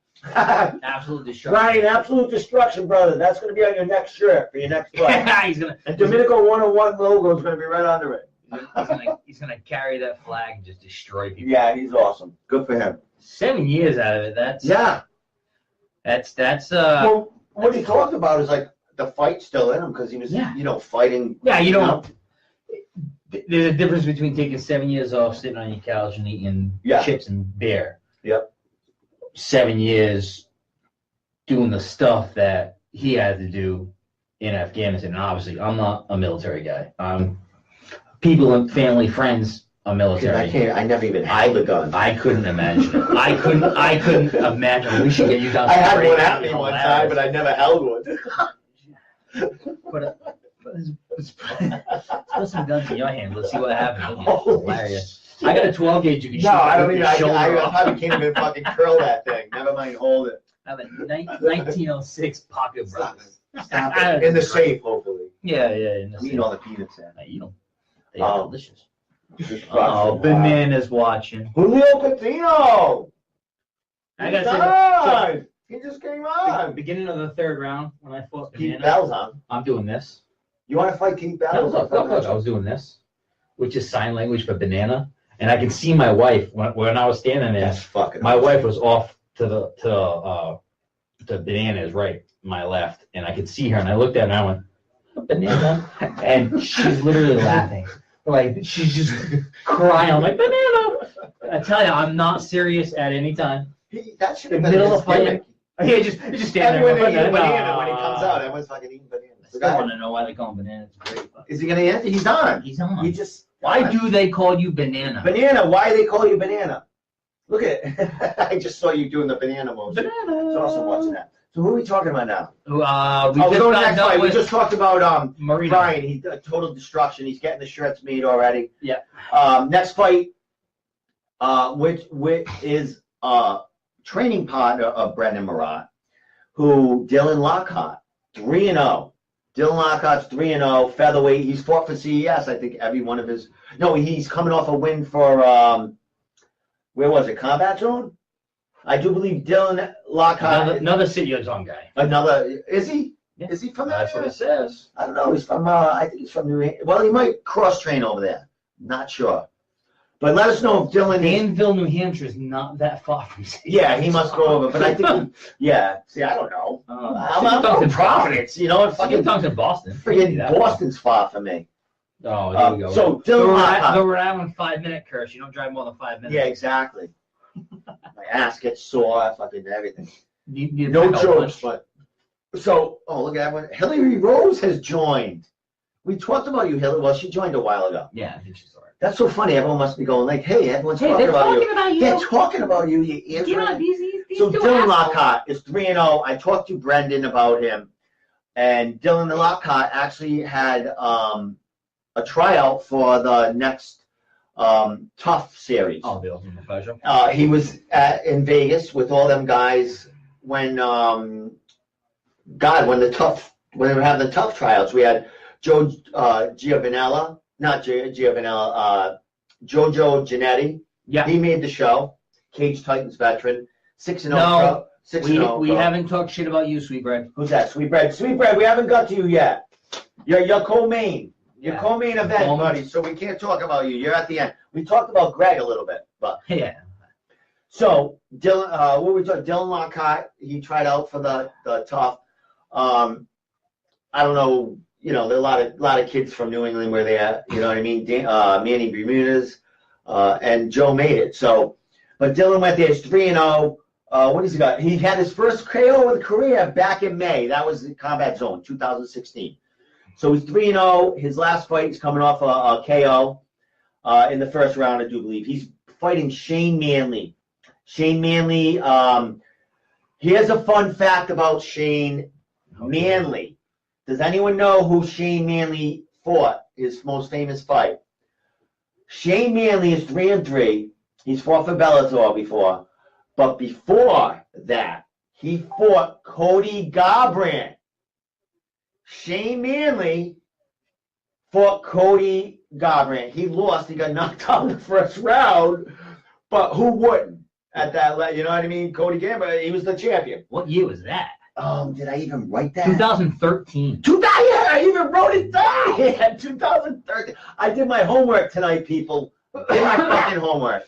Absolute destruction. Brian, absolute destruction, brother. That's going to be on your next shirt for your next fight. he's gonna. And Domenico 101 logo is going to be right under it. He's gonna carry that flag and just destroy people. Yeah, he's awesome. Good for him. 7 years out of it. That's Well, what he talked about is like the fight's still in him because he was, fighting. Yeah, you don't. There's a difference between taking 7 years off, sitting on your couch and eating chips and beer. Yep. 7 years doing the stuff that he had to do in Afghanistan. And obviously, I'm not a military guy. People and family, friends are military. I never even held a gun. I couldn't imagine it. I couldn't imagine. We should get you down. I had one at me one time, but I never held one. Put some guns in your hand. Let's see what happens. Hilarious. I got a 12 gauge you can shoot. No, I don't even. I shoulder probably can't even fucking curl that thing. Never mind, hold it. I have a 1906 Pocket Brothers. In the safe, hopefully. Yeah. In the I eat all the peanuts in. I eat them. They are delicious. Oh, Banana's watching. Julio Coutinho. I gotta say, he just came on. Beginning of the third round when I fought Keith Banana. Bell's on. I'm doing this. You want to fight Keith Bell? No, I was doing this, which is sign language for banana, and I can see my wife when I was standing there. That's fucking. My wife was off to the banana is right, my left, and I could see her, and I looked at her and I went, banana, and she's literally laughing. Like, she's just crying. I'm like, banana. I tell you, I'm not serious at any time. That should In have the been middle of fighting. Yeah, just stand Everyone there. eating banana when he comes out. Everyone's fucking eating bananas. I still want to know why they call him banana. It's great. Is he gonna answer? He's on. He's on. He just. Why do they call you banana? Banana? Why do they call you banana? Look at it. I just saw you doing the banana motion. Banana. So also watching that. So who are we talking about now? We're we're going next fight. We just talked about Marino. Brian. He's total destruction. He's getting the shirts made already. Yeah. Next fight, which is training partner of Brendan Marat, who Dylan Lockhart, 3-0. Dylan Lockhart's 3-0, featherweight. He's fought for CES. I think every one of his. No, he's coming off a win for where was it? Combat Zone. I do believe Dylan Lockhart. Another City of Zone guy. Another, is he? Yeah. Is he from That's there? what it says. I don't know. He's from, I think he's from New Hampshire. Well, he might cross train over there. Not sure. But let us know if Dylan is. Danville, New Hampshire is not that far from City. Yeah, he must go over. But I think, yeah. See, I don't know. I'm from Providence, you know. Fucking tongues in Boston. Friggin' Boston's far from me. Oh, there we go. So Dylan Lockhart. The Rhode Island 5-minute curse. You don't drive more than 5 minutes. Yeah, exactly. My ass gets sore, fucking everything. You No jokes, but so look at that one. Hillary Rose has joined. We talked about you, Hillary. Well, she joined a while ago. Yeah, I think she's alright. That's so funny. Everyone must be going like, "Hey, everyone's talking about you. They're talking about you. You So Dylan Lockhart is 3-0. I talked to Brendan about him, and Dylan Lockhart actually had a tryout for the next Tough series. Oh, the Ultimate Pleasure. He was in Vegas with all them guys when they were having the Tough tryouts. We had Joe Giovanella, not Giovanella, Jojo Giannetti. Yeah. He made the show. Cage Titans veteran. 6-0 No, pro. 6-0 we pro. haven't talked shit about you, Sweetbread. Who's that? Sweetbread. Sweetbread, we haven't got to you yet. You're co-main. Your co-main event, buddy, so we can't talk about you. You're at the end. We talked about Greg a little bit, but yeah. So Dylan, what we talking? Dylan Lockhart, he tried out for the Tough. I don't know, you know, there are a lot of kids from New England where they at, you know what I mean? Manny Bermudez, and Joe made it. So, but Dylan went there. He's 3-0. What has he got? He had his first KO of the career back in May. That was the Combat Zone, 2016. So he's 3-0. His last fight, he's coming off a KO. in the first round, I do believe. He's fighting Shane Manley. Shane Manley, here's a fun fact about Shane Manley. Does anyone know who Shane Manley fought, his most famous fight? Shane Manley is 3-3. He's fought for Bellator before. But before that, he fought Cody Garbrandt. Shane Manley fought Cody Garbrandt. He lost. He got knocked out in the first round. But who wouldn't at that level? You know what I mean? Cody Garbrandt, he was the champion. What year was that? Did I even write that? 2013. Yeah, I even wrote it down. Yeah, 2013. I did my homework tonight, people. Did my fucking homework.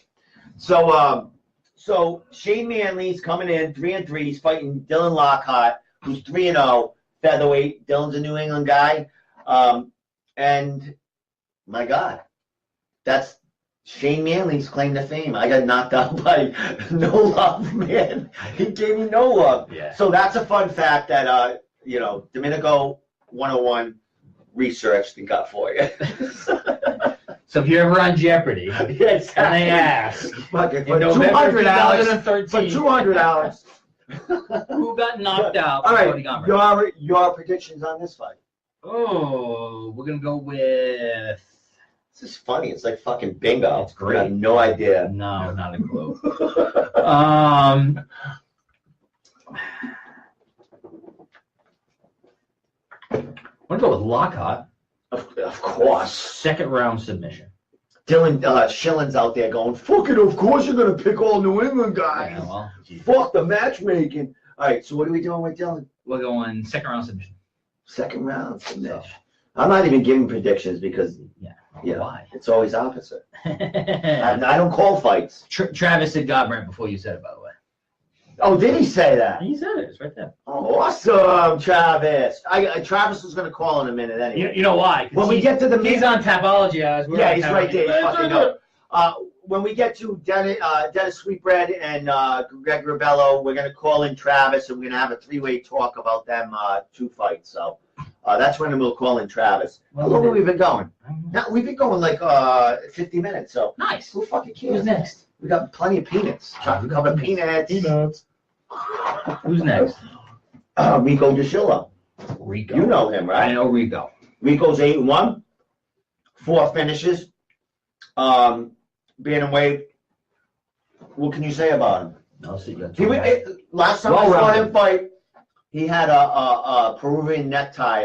So Shane Manley's coming in 3-3. He's fighting Dylan Lockhart, who's 3-0, featherweight. Dylan's a New England guy. And my God, that's Shane Manley's claim to fame. I got knocked out by no love, man. He gave me no love. Yeah. So that's a fun fact that, Domenico 101 researched and got for you. So if you're ever on Jeopardy, Yeah, and exactly. they ask, Fucking in November 2013, For $200. who got knocked out All by right, Cody Garbrandt? your predictions on this fight. Oh, we're gonna go with. This is funny. It's like fucking bingo. It's great. I have no idea. No, not a clue. I'm gonna go with Lockhart. Of course. Second round submission. Dylan Schillen's out there going, fuck it, of course you're going to pick all New England guys. Yeah, well, geez. Fuck the matchmaking. All right, so what are we doing with Dylan? We're going second round submission. Second round So, submission. I'm not even giving predictions because why? it's always opposite. I don't call fights. Travis said Garbrandt before you said it, by the way. Oh, did he say that? He said it. It's right there. Oh, awesome, Travis. Travis was going to call in a minute anyway. You know why? When we get to the he's on Tapology. Yeah, he's right there. He's fucking up. When we get to Dennis Sweetbread and Greg Ribello, we're going to call in Travis, and we're going to have a three-way talk about them two fights. So that's when we'll call in Travis. How long have we been going? No, we've been going like 50 minutes. So Nice. who fucking cares? Who's next? We got plenty of peanuts. Chocolate covered peanuts. Who's next? Rico DeShillo. Rico. You know him, right? I know Rico. Rico's 8-1, 4 finishes. Bantamweight. What can you say about him? No, see, Last time I saw him fight, he had a Peruvian necktie.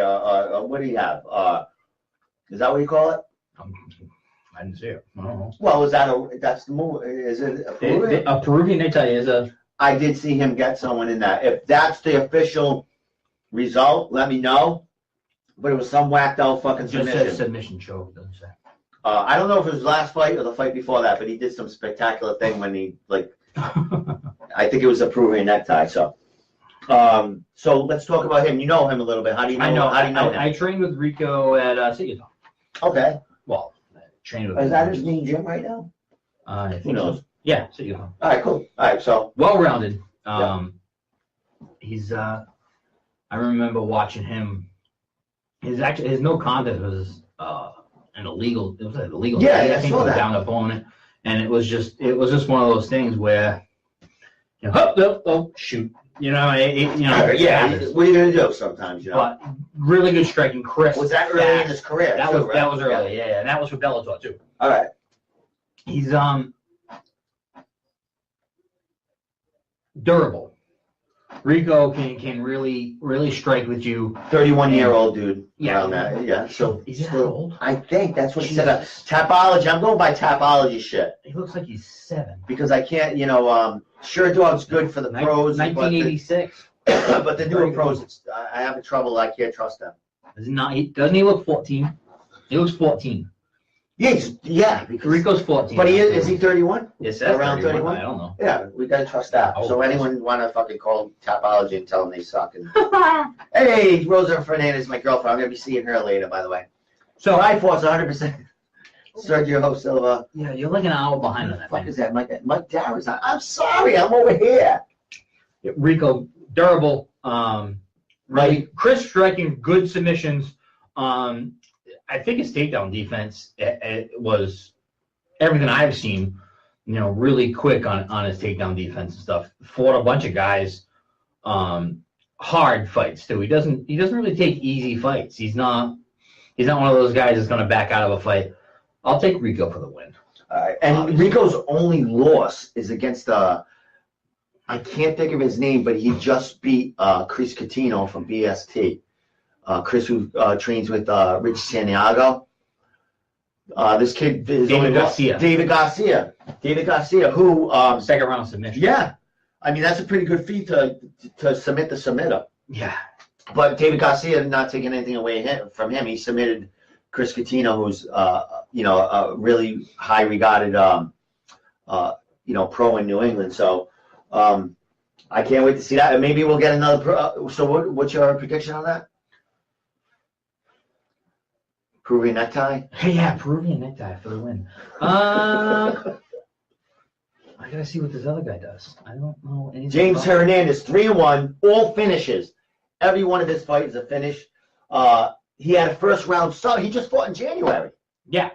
What do you have? Is that what you call it? I didn't see it. I don't know. Well, that's the move? Is it a Peruvian? A Peruvian necktie is a. I did see him get someone in that. If that's the official result, let me know. But it was some whacked out fucking Just submission. said submission choke, doesn't say. I don't know if it was his last fight or the fight before that, but he did some spectacular thing when he I think it was a Peruvian necktie. So let's talk about him. You know him a little bit. How do you know? How do you know him? I trained with Rico at Sigurdsson. Okay. Well, I trained with. Is that his main gym right now? I think Who knows? so. Yeah, Sigurdsson. All right, cool. All right, so Well-rounded. Yeah. He's. I remember watching him. His no contest was an illegal. It was an illegal. Yeah, I I think saw it was that. down opponent, and it was just one of those things where, shoot, yeah. happens. What are you gonna do sometimes? You know. But really good striking, crisp. Was that early in his career? That too, was right? that was early, yeah, and that was for Bellator too. All right. He's durable. Rico can really strike with you. 31-year-old dude. Yeah. Around that. Yeah. So Is he that still- old? I think that's what he said. Jesus. Tapology. I'm going by Tapology shit He looks like he's 7. because I can't. Sure Dog's good for the pros, 1986. but the newer pros, I have trouble. I can't trust them. Doesn't he look 14? He looks 14. Yeah. Because, Rico's 14. but is he 31? Yes, that's around 31? I don't know. Yeah, we gotta trust that. Oh. So anyone want to fucking call Tapology and tell them they suck? And hey, Rosa Fernandez, my girlfriend. I'm gonna be seeing her later, by the way. So I force 100%. Sergio Silva. Yeah, you're like an hour behind on that. What the fuck Man. is that? Mike Dowers. I'm sorry. I'm over here. Yeah, Rico, durable. Really crisp striking, good submissions. I think his takedown defense it was everything I've seen, really quick on his takedown defense and stuff. Fought a bunch of guys, hard fights too. He doesn't really take easy fights. He's not one of those guys that's gonna back out of a fight. I'll take Rico for the win. And Obviously. Rico's only loss is against I can't think of his name, but he just beat Chris Catino from BST. Chris, who trains with Rich Santiago. This kid is David Garcia. David Garcia, who Second round submission. yeah, I mean that's a pretty good feat to submit the submitter. Yeah. But David Garcia not taking anything away from him. He submitted Chris Catino, who's a really high regarded pro in New England. So I can't wait to see that. And maybe we'll get another pro. So what's your prediction on that? Peruvian necktie? Yeah, Peruvian necktie for the win. I gotta see what this other guy does. I don't know anything. James about Hernandez, 3-1, all finishes. Every one of his fights is a finish. He had a first round start. He just fought in January. Yeah.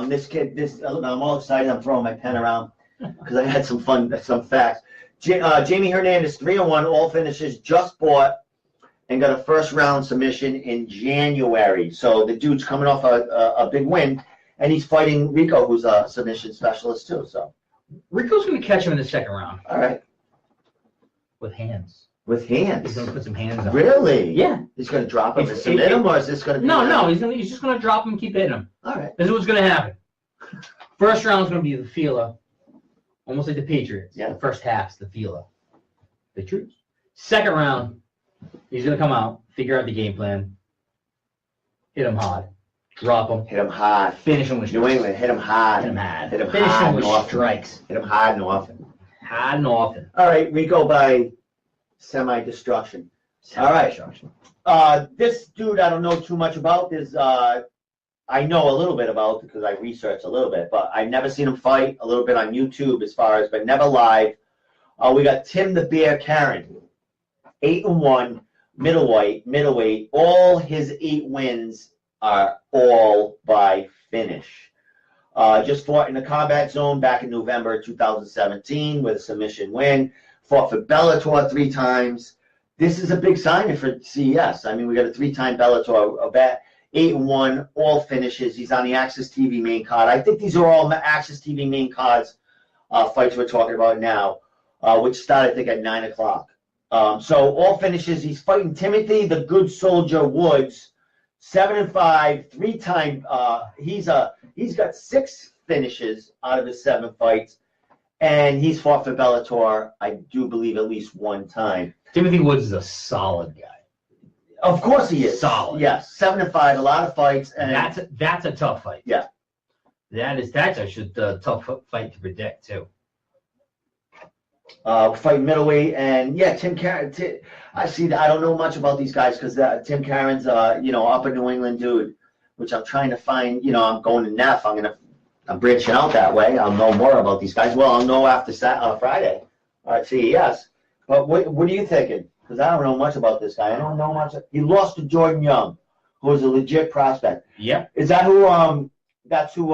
This kid, I'm all excited. I'm throwing my pen around because I had some facts. Jamie Hernandez, 3-1, all finishes, just fought and got a first round submission in January. So the dude's coming off a big win, and he's fighting Rico, who's a submission specialist too. So Rico's gonna catch him in the second round all right, with hands. with He's hands. gonna put some hands on. Really? Yeah. He's gonna drop him and It's- submit him, or is this gonna be? No. He's just gonna drop him and keep hitting him. All right. This is what's gonna happen. First round's gonna be the feeler, almost like the Patriots. Yeah. The first half's the feeler. They choose. Second round, he's gonna come out, figure out the game plan, hit him hard, drop him, Hit him hard. finish him with New strikes. England, hit him hard. Hit him hard. Hit him Finish hard him with and often. strikes. Hit him hard and often. Hard and often. All right, Rico by semi-destruction. All right. This dude I don't know too much about. I know a little bit about because I researched a little bit, but I've never seen him fight. A little bit on YouTube as far as, but never live. We got Tim the Bear Karen, 8-1, middleweight. All his 8 wins are all by finish. Just fought in the combat zone back in November 2017 with a submission win. Fought for Bellator 3 times. This is a big signing for CES. I mean, we got a 3-time Bellator bet. 8-1, all finishes. He's on the Access TV main card. I think these are all Access TV main cards fights we're talking about now, which start, I think, at 9 o'clock. So all finishes. He's fighting Timothy the Good Soldier Woods, 7-5, 3-time. He's got 6 finishes out of his 7 fights, and he's fought for Bellator, I do believe, at least 1 time. Timothy Woods is a solid guy. Of course he is. Solid. Yes, 7-5, a lot of fights, and That's a tough fight. Yeah. That's actually a tough fight to predict too. fighting middleweight, and yeah, Tim Karen. I see. I don't know much about these guys because Tim Karen's upper New England dude, which I'm trying to find. I'm going to Neff. I'm branching out that way. I'll know more about these guys. Well, I'll know after Friday at CES. But what are you thinking? Because I don't know much about this guy. I don't know much. He lost to Jordan Young, who was a legit prospect. Yep. Is that who? That's who.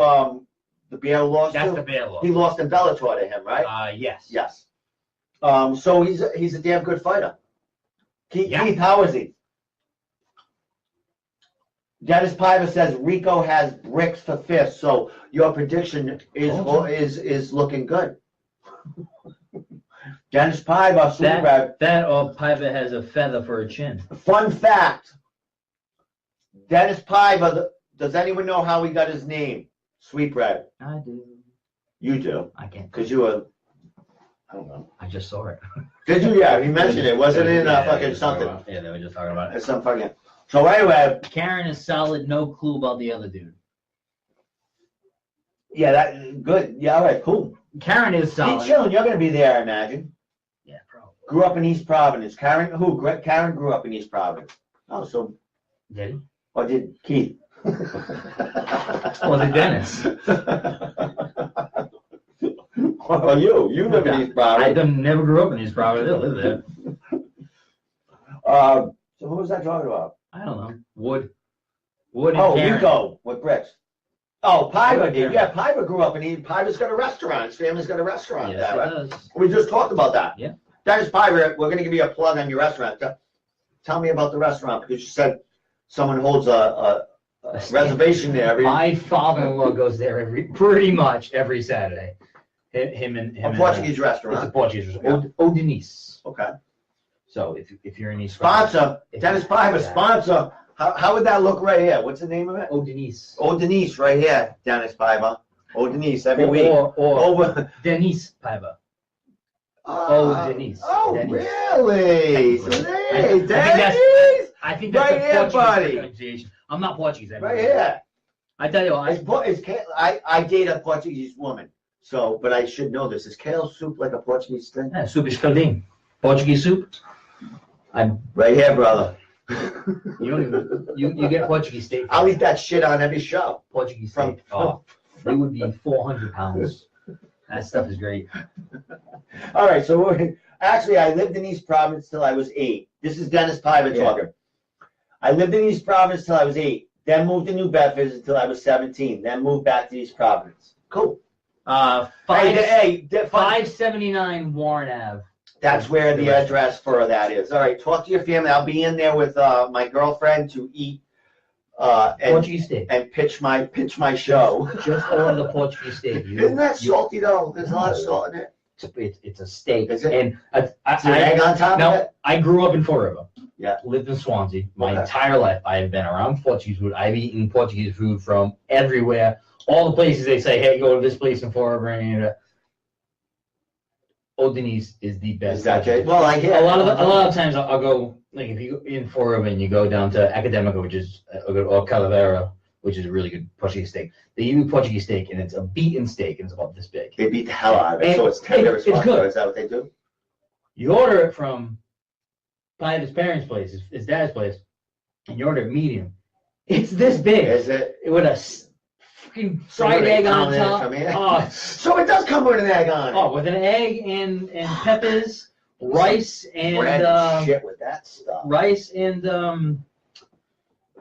The Bear lost That's to. the Bear loss. He lost in Bellator to him, right? Yes. Yes. So he's a damn good fighter. Keith, how is he? Dennis Piver says Rico has bricks for fists. So your prediction is looking good. Dennis Piver, super. That or Piper has a feather for a chin. Fun fact. Dennis Piver. Does anyone know how he got his name? Sweetbread. I do. You do. I can't. Because you were. I don't know. I just saw it. Did you? Yeah, he mentioned it. Wasn't it in fucking something? Yeah, they were just talking about it. It's some fucking. So anyway, Karen is solid. No clue about the other dude. yeah, that good. Yeah, all right, cool. Karen is Be solid. chilling. You're gonna be there, I imagine. Yeah, probably. Grew up in East Providence. Karen grew up in East Providence. Oh, so Did he? or did Keith? Well, the Dennis. Well, you live in East I Providence. never grew up in East Providence. I live there. So who was I talking about? I don't know. Wood and Oh, Karen. Rico with bricks. Oh, Piper, Yeah. yeah, Piper grew up and Piper's got a restaurant. His family's got a restaurant Yes, there, it right? does. We just talked about that. Yeah. Dennis Piper, we're gonna give you a plug on your restaurant. Tell me about the restaurant, because you said someone holds a reservation there every. My father-in-law goes there pretty much every Saturday. Him and A Portuguese it's a restaurant. Portuguese restaurant. O Denise. Okay. So if you're in East Sponsor, If Dennis you- Piper, yeah. sponsor. How would that look right here? What's the name of it? O Denise. Oh, Denise, right here, Dennis Piper. Oh, Denise, every week. Or Over. Denise Piper. Oh, Denise. Oh, Denise. really? So, hey, that's- Dennis! I think that's Right a here, Portuguese buddy. pronunciation. I'm not Portuguese. Right here. I tell you what, I date a Portuguese woman, so, but I should know this. Is kale soup like a Portuguese thing? soup escaldinho. Portuguese soup. Right here, brother. You don't even you get Portuguese steak. I'll eat that shit on every show. Portuguese From- steak. Oh, they would be 400 pounds. That stuff is great. All right, so actually, I lived in East Providence till I was 8. This is Dennis Piper Yeah. talking. I lived in East Providence till I was 8. Then moved to New Bedford until I was 17. Then moved back to East Providence. Cool. Hey, 579 Warren Ave. That's where the address for that is. All right, talk to your family. I'll be in there with my girlfriend to eat and Portuguese steak. pitch my show. Just order the Portuguese steak. Isn't that salty though? There's a lot of salt in it. It's a steak. Is it? And Is there egg on top of now, it? I grew up in Fall River. Yeah. Lived in Swansea. My Okay. entire life, I have been around Portuguese food. I've eaten Portuguese food from everywhere. All the places they say, hey, go to this place in Fall River. And Old Denise is the best. Is that it? Well, I hear A lot of times I'll go, like if you go in Fall River and you go down to Academica, which is or Calavera, which is a really good Portuguese steak. They give you Portuguese steak and it's a beaten steak and it's about this big. They beat the hell out of it, so it's tender as It's fuck. good. Is that what they do? You order it from his parents' place, his dad's place, and you order it medium. It's this big. Is it? With a freaking So fried they egg on pound it top. from here? Oh, So it does come with an egg on it. oh, with an egg and peppers, rice and Bread and shit with that stuff. rice and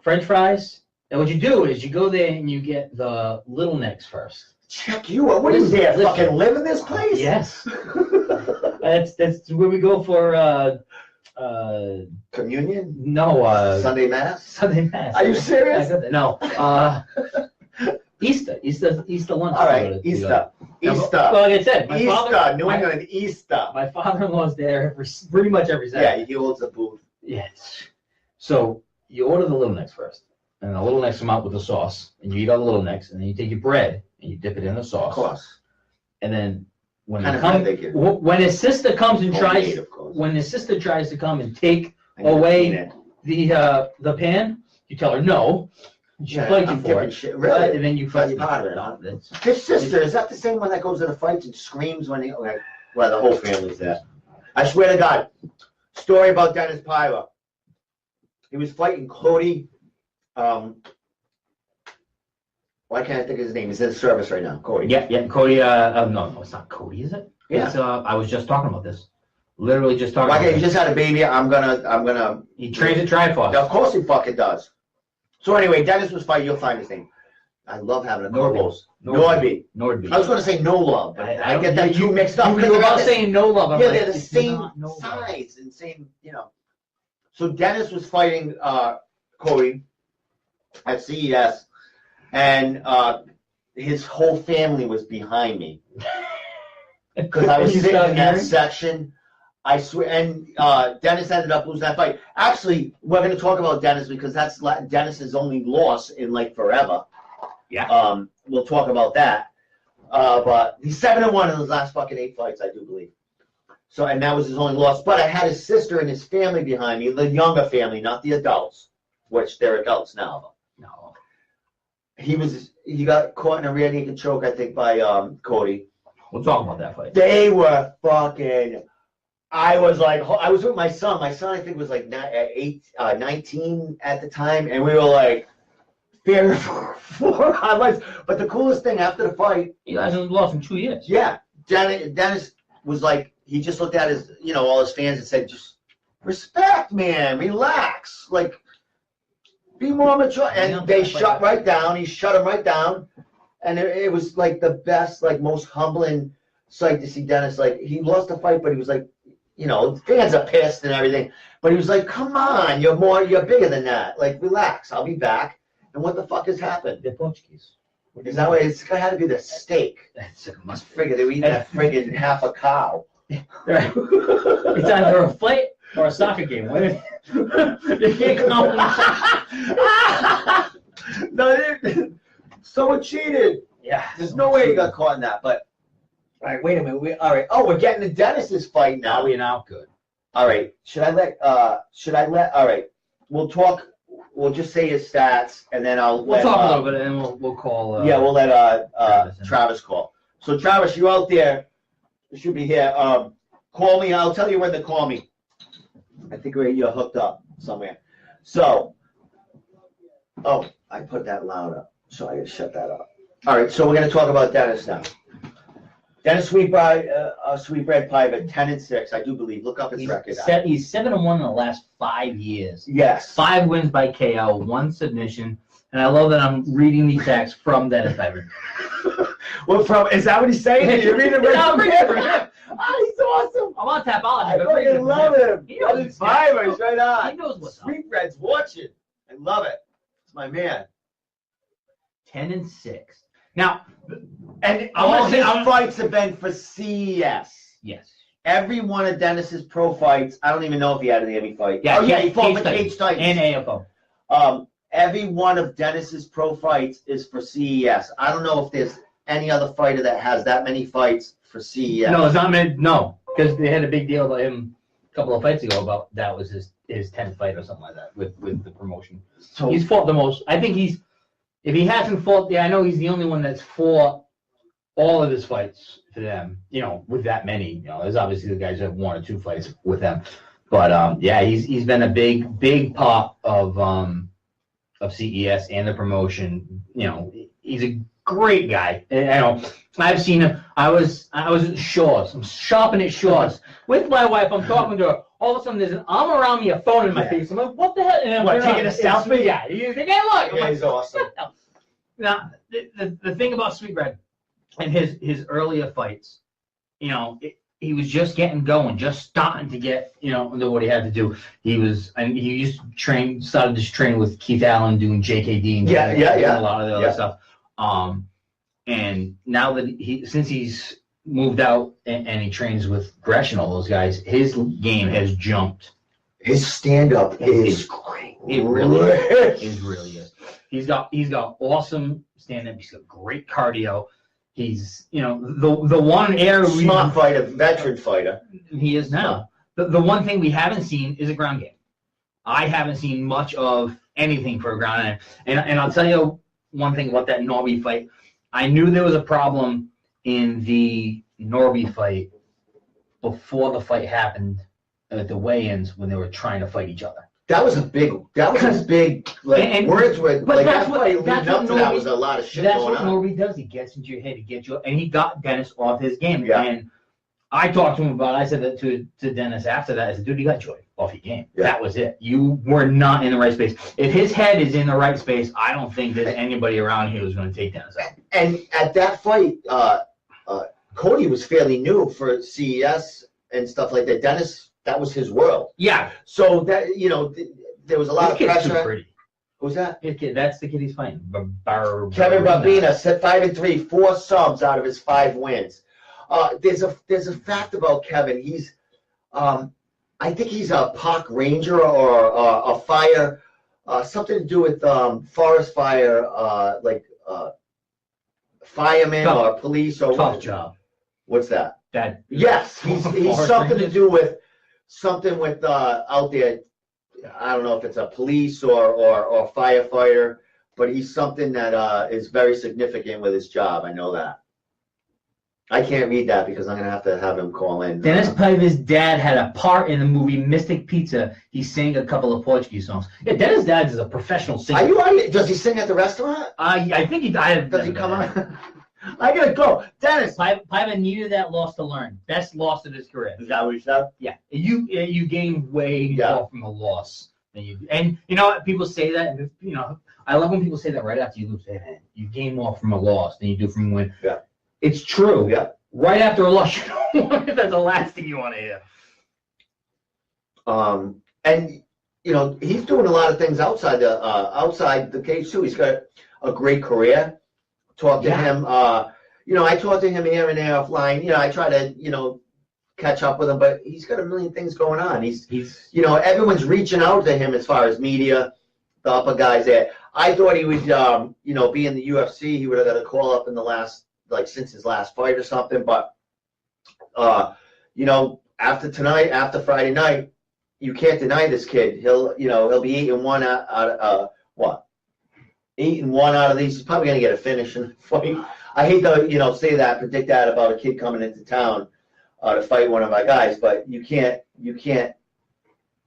French fries. And what you do is you go there and you get the little necks first. Check you out. What are you there? Listen. Fucking live in this place? Yes, that's where we go for Communion? no Sunday mass? Sunday mass. Are you serious? No, Easter lunch. All right, we go to. Easter. Well, Easter. like I said, my Easter. father, New England, Easter. my father-in-law's there pretty much every Saturday. Yeah, he holds a booth. Yes. So you order the little necks first, and the little necks come out with the sauce, and you eat all the little necks, and then you take your bread and you dip it in the Of sauce, course. and then when Kind it of bread comes, they give. when his sister comes and Homemade, tries, of course. when his sister tries to come and take I need to away clean it. the pan, you tell her no. She Yeah, plates you I'm for giving it. shit. Really? And then you That's fight. part of it, huh? His sister, is that the same one that goes to the fights and screams when he, like, well, the whole family's there. I swear to God, story about Dennis Piper. He was fighting Cody, why can't I think of his name? He's in service right now, Cody. Yeah, Cody. No, it's not Cody, is it? Yeah. It's, I was just talking about this. Literally just talking. Like, about he this. just had a baby, I'm gonna, He trains at Triforce. of course he fucking does. So anyway, Dennis was fighting, you'll find his name. I love having a co-host. Nordby. Nordby. I was gonna say no love, but I get that two mixed up. You because were they're about the- saying no love. I'm Yeah, like, they're the it's same not no love. size and same, you know. So Dennis was fighting Cody at CES, and his whole family was behind me because I was You sitting started in that hearing? section. I swear, and Dennis ended up losing that fight. Actually, we're going to talk about Dennis because that's Dennis's only loss in like forever. Yeah. We'll talk about that. But he's 7-1 in his last fucking 8 fights, I do believe. So, and that was his only loss. But I had his sister and his family behind me, the younger family, not the adults, which they're adults now. No. He got caught in a rear naked choke, I think, by Cody. We'll talk about that fight. They were fucking. I was like, I was with my son. My son, I think, was like 19 at the time, and we were like, fearing for our lives. But the coolest thing after the fight, You guys haven't lost in 2 years. yeah, Dennis was like, he just looked at his, all his fans and said, just respect, man, relax, like, be more mature. And Yeah, they that's shut like right down. He shut him right down. And it was like the best, like most humbling sight to see Dennis. Like he lost the fight, but he was like, you know, fans are pissed and everything. But he was like, come on, you're bigger than that. Like, relax, I'll be back. And what the fuck has happened? They're Portuguese. Is that way? It's gonna have to be the steak. That's it. Must figure they were eating that friggin' half a cow. Right. It's either a fight or a soccer game. They can't come. No, someone cheated. Yeah. There's no way he got caught in that. But all right, wait a minute. All right. Oh, we're getting to Dennis's fight now. Now we're now good. All right. All right. We'll talk. We'll just say his stats, and then We'll talk a little bit, and then we'll call. Yeah, we'll let Travis Travis call. So Travis, you out there? You should be here. Call me. I'll tell you when to call me. I think you're hooked up somewhere. So, oh, I put that loud up, so I gotta shut that up. All right. So we're gonna talk about Dennis now. Dennis Sweetbread Piper, 10-6, I do believe. Look up his record. He's 7-1 in the last 5 years. Yes. 5 wins by KO, 1 submission, and I love that I'm reading these facts from Dennis Piper. Well, is that what he's saying? You're reading it right from him. Oh, he's awesome. I'm on Tapology. I fucking love him. He knows Dennis Piper, he's right on. He knows what's up. Sweetbread's watching. I love it. It's my man. 10-6. Now, And I all wanna say- his fights have been for CES. yes. Every one of Dennis's pro fights, I don't even know if he had an Emmy fight. Yeah, he fought with Cage Cage Titans. And AFO. Every one of Dennis's pro fights is for CES. I don't know if there's any other fighter that has that many fights for CES. No, it's not meant. No, because they had a big deal about him a couple of fights ago about that was his 10th fight or something like that with the promotion. So He's fought the most. I think if he hasn't fought, I know he's the only one that's fought all of his fights for them, you know, with that many. You know, there's obviously the guys that have 1 or 2 fights with them. But yeah, he's been a big part of CES and the promotion. You know, he's a great guy. And, you know, I've seen him. I was at Shaw's. I'm shopping at Shaw's with my wife. I'm talking to her. All of a sudden, there's an arm around me, a phone in my face. I'm like, what the hell? And I'm What, like, taking a selfie? Yeah. He's like, hey, look. I'm Yeah, like, he's awesome. now, the thing about Sweetbread and his earlier fights, you know, he was just getting going, just starting to get, you know, what he had to do. He used to started to train with Keith Allen doing JKD and Yeah. a lot of the other stuff. And now that since he's moved out and he trains with Gresh and all those guys, his game has jumped. his stand-up is great. It really is. It really is. He's got awesome stand-up. He's got great cardio. He's, you know, the one area Smart fighter, veteran fighter. he is now. The one thing we haven't seen is a ground game. I haven't seen much of anything for a ground game. And I'll tell you one thing about that Norby fight. I knew there was a problem in the Norby fight before the fight happened at the weigh-ins when they were trying to fight each other. That was his big, like, And- words with, but like, that's that what- fight leading that's up what to that Norby- was a lot of shit That's going what on. Norby does. He gets into your head. And he got Dennis off his game. Yeah. And I talked to him about it. I said that to Dennis after that. I said, dude, you got joy off your game. Yeah. That was it. You were not in the right space. If his head is in the right space, I don't think there's anybody around here who's going to take Dennis out. And at that fight, Cody was fairly new for CES and stuff like that. Dennis, that was his world. Yeah. So that, you know, there was a lot of This kid's too pressure. pretty. Who's that? His kid, that's the kid he's fighting. Kevin Barbina set 5-3, 4 subs out of his 5 wins. There's a fact about Kevin. He's, I think he's a park ranger or a fire, something to do with forest fire, like fireman Tough. or police or Tough job. What's that? That. Yes, he's Forest something to rangers. do with something with out there. I don't know if it's a police or firefighter, but he's something that is very significant with his job. I know that. I can't read that because I'm gonna have to have him call in. Dennis Piper's dad had a part in the movie Mystic Pizza. He sang a couple of Portuguese songs. Yeah, Dennis' dad is a professional singer. Are you on? Does he sing at the restaurant? I think he died. Does he come on? I gotta go, Dennis. Piper needed that loss to learn. Best loss of his career. Is that what you said? Yeah, you gained way Yeah. more from a loss than you. And you know what? People say that, and you know, I love when people say that right after you lose. Hey, man, you gain more from a loss than you do from a win. Yeah. It's true. Yeah. Right after a loss, you don't want it. That's the last thing you want to hear. And you know, he's doing a lot of things outside the cage too. He's got a great career. Talk to him. You know, I talk to him here and there offline. You know, I try to, you know, catch up with him, but he's got a million things going on. He's you know, everyone's reaching out to him as far as media, the upper guys there. I thought he would, you know, be in the UFC. He would have got a call up in the last, like, since his last fight or something. But, you know, after tonight, after Friday night, you can't deny this kid. He'll be 8-1 out of what? 8-1 out of these. He's probably gonna get a finish in the fight. I hate to, you know, say that, predict that about a kid coming into town to fight one of our guys, but you can't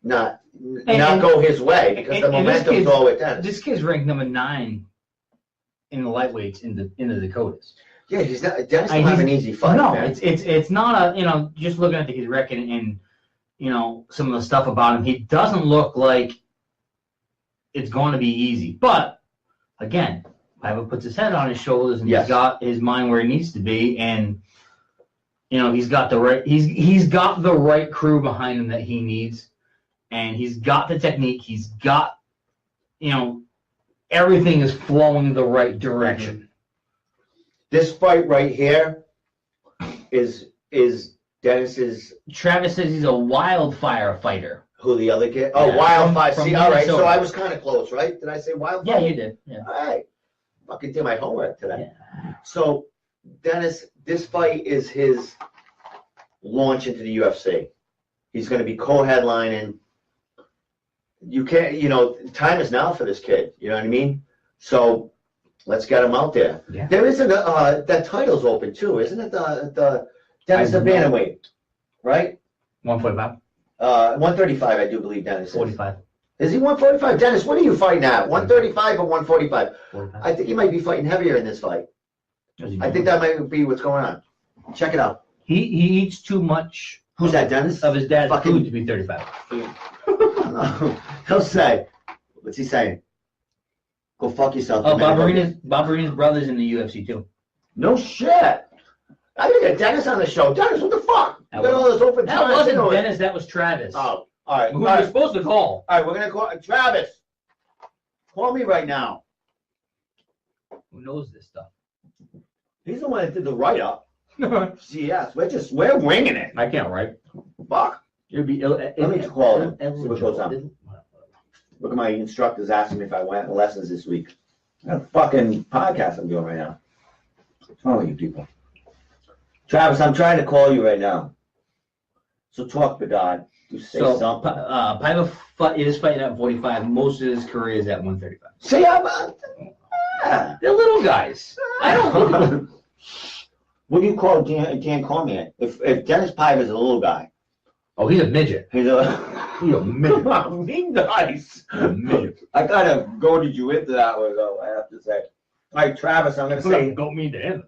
not go his way because the momentum's all with Dennis. This kid's ranked number 9 in the lightweights in the Dakotas. Yeah, Dennis don't have an easy fight. No, man. it's not a, you know, just looking at his record and you know some of the stuff about him, he doesn't look like it's going to be easy. But again, Paiva puts his head on his shoulders and he's got his mind where he needs to be, and you know he's got the right crew behind him that he needs, and he's got the technique. He's got, you know, everything is flowing the right direction. This fight right here is Dennis's. Travis says he's a wildfire fighter. Who the other kid? Oh, Yeah, Wildfire. from See, all right. So Minnesota. I was kind of close, right? Did I say Wildfire? Yeah, you did. Yeah. All right. Fucking did my homework today. Yeah. So, Dennis, this fight is his launch into the UFC. He's going to be co-headlining. You can't, you know, time is now for this kid. You know what I mean? So, let's get him out there. Yeah. There isn't that title's open too, isn't it? The Dennis the bantamweight, right? 145. 135, I do believe Dennis is. 45. Is he 145? Dennis, what are you fighting at? 135 or 145? 45. I think he might be fighting heavier in this fight. I think that might be what's going on. Check it out. He eats too much. Who's that, Dennis? Of his dad's Fucking- food to be 35. He'll say, what's he saying? Go fuck yourself. Oh, Domenico. Bob Arena's brother's in the UFC too. No shit. I gotta get Dennis on the show. Dennis, what the fuck? You got all this open That time. wasn't You know it. Dennis, that was Travis. Oh, all right. Who All were you right. supposed to call? All right, we're gonna call Travis. Call me right now. Who knows this stuff? He's the one that did the write-up. CS. We're winging it. I can't write. Fuck. It'd be Let me call him. See what goes on. Look at my instructors asking me if I went to lessons this week. I got a fucking podcast I'm doing right now. What's wrong with you people? Travis, I'm trying to call you right now. So talk, Bedard. You say something. Paiva is fighting at 45. Most of his career is at 135. See, They're little guys. I don't. What do you call Dan Cormier? If Dennis Paiva is a little guy. Oh, he's a midget. He's a midget. Be nice. A midget. I kind of goaded you into that one, though, I have to say. All right, Travis, I'm going to say. Don't mean to him.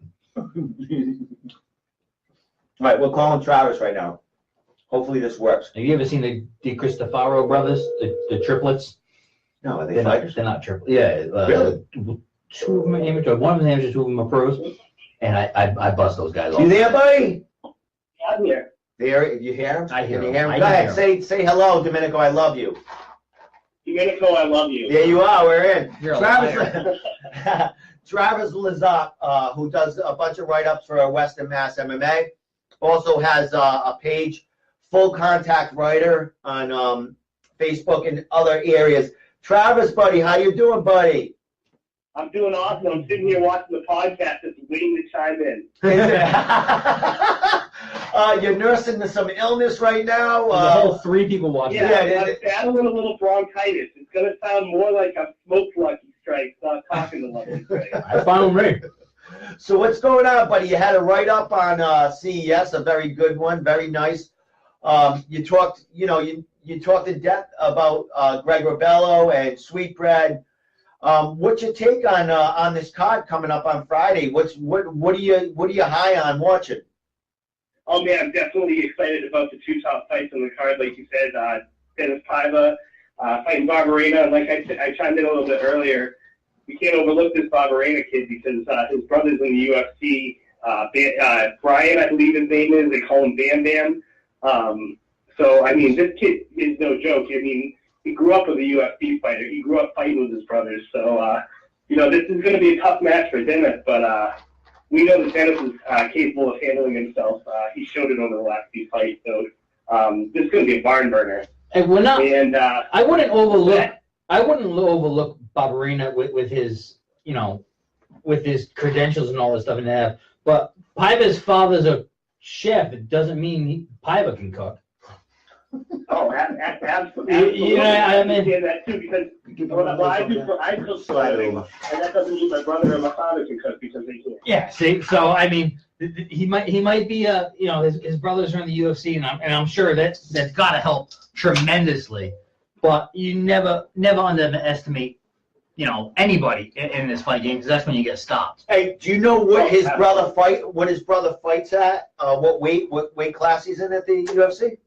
All right, we're calling Travis right now. Hopefully this works. Have you ever seen the Cristofaro brothers, the triplets? No, are they They're fighters? Not, they're not triplets. Yeah. Really? Two of them are amateur. One of them is amateur, two of them are pros. And I bust those guys off. You there, buddy? I'm here. There, you hear him? I hear Can you him. hear him? I Go can ahead, say hello, Domenico, I love you. Domenico, I love you. There you are, we're in. You're a Travis, Travis Lazat, who does a bunch of write-ups for Western Mass MMA, also has a page, Full Contact Writer, on Facebook and other areas. Travis, buddy, how you doing, buddy? I'm doing awesome. I'm sitting here watching the podcast, just waiting to chime in. You're nursing some illness right now. There's a whole 3 people watching. Yeah, I'm battling a little bronchitis. It's going to sound more like I've smoked Lucky Strikes, not talking to Lucky Strikes. I found me. So what's going on, buddy? You had a write-up on CES, a very good one, very nice. You talked, you talked in depth about Greg Rebello and Sweetbread. What's your take on this card coming up on Friday? What are you high on watching? Oh, man, I'm definitely excited about the 2 top fights on the card, like you said. Dennis Paiva fighting Barbarina. Like I chimed in a little bit earlier, we can't overlook this Barberena kid because his brother's in the UFC. Brian, I believe his name is. They call him Bam Bam. So, I mean, this kid is no joke. I mean, he grew up with a UFC fighter. He grew up fighting with his brothers. So, you know, this is going to be a tough match for Dennis, but we know that Dennis is capable of handling himself. He showed it over the last few fights. So, this is going to be a barn burner. And we're not. And I wouldn't overlook Barberena with his, you know, with his credentials and all this stuff and that. But Piva's father's a chef. It doesn't mean Piva can cook. oh, absolutely. You know, I mean, understand that too because I cook for a living, and that doesn't mean my brother or my father can cook because they can't. yeah. See, so I mean, he might be you know, his brothers are in the UFC, and I'm sure that's got to help tremendously. But you never underestimate, you know, anybody in this fight game because that's when you get stopped. Hey, do you know what his brother fights at? What weight class he's in at the UFC?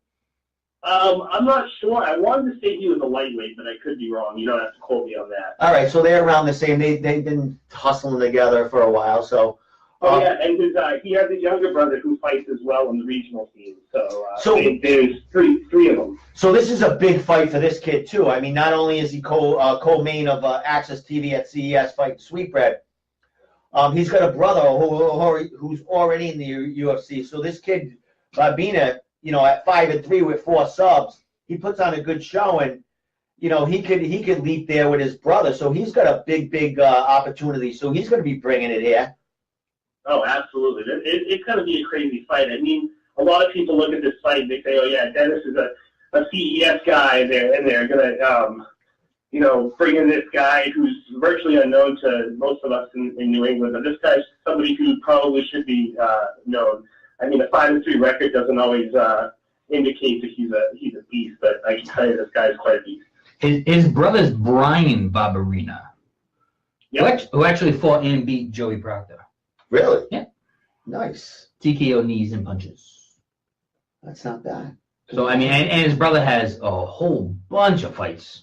I'm not sure. I wanted to say he was a lightweight, but I could be wrong. You don't have to quote me on that. All right, so they're around the same. They've been hustling together for a while. So. Oh yeah, and he has a younger brother who fights as well on the regional team. So there's three of them. So this is a big fight for this kid too. I mean, not only is he co-main of Access TV at CES fighting Sweetbread, he's got a brother who's already in the UFC. So this kid, being at 5-3 with 4 subs, he puts on a good showing. You know, he could leap there with his brother. So he's got a big opportunity. So he's going to be bringing it here. Oh, absolutely. It's going to be a crazy fight. I mean, a lot of people look at this fight and they say, oh, yeah, Dennis is a CES guy, and they're going to, bring in this guy who's virtually unknown to most of us in New England. But this guy's somebody who probably should be known. I mean, a 5-3 record doesn't always indicate that he's a beast, but I can tell you this guy's quite a beast. His brother's Brian Barberena, Yep. who actually fought and beat Joey Proctor. Really? Yeah. Nice. TKO knees and punches. That's not bad. So, I mean, and his brother has a whole bunch of fights.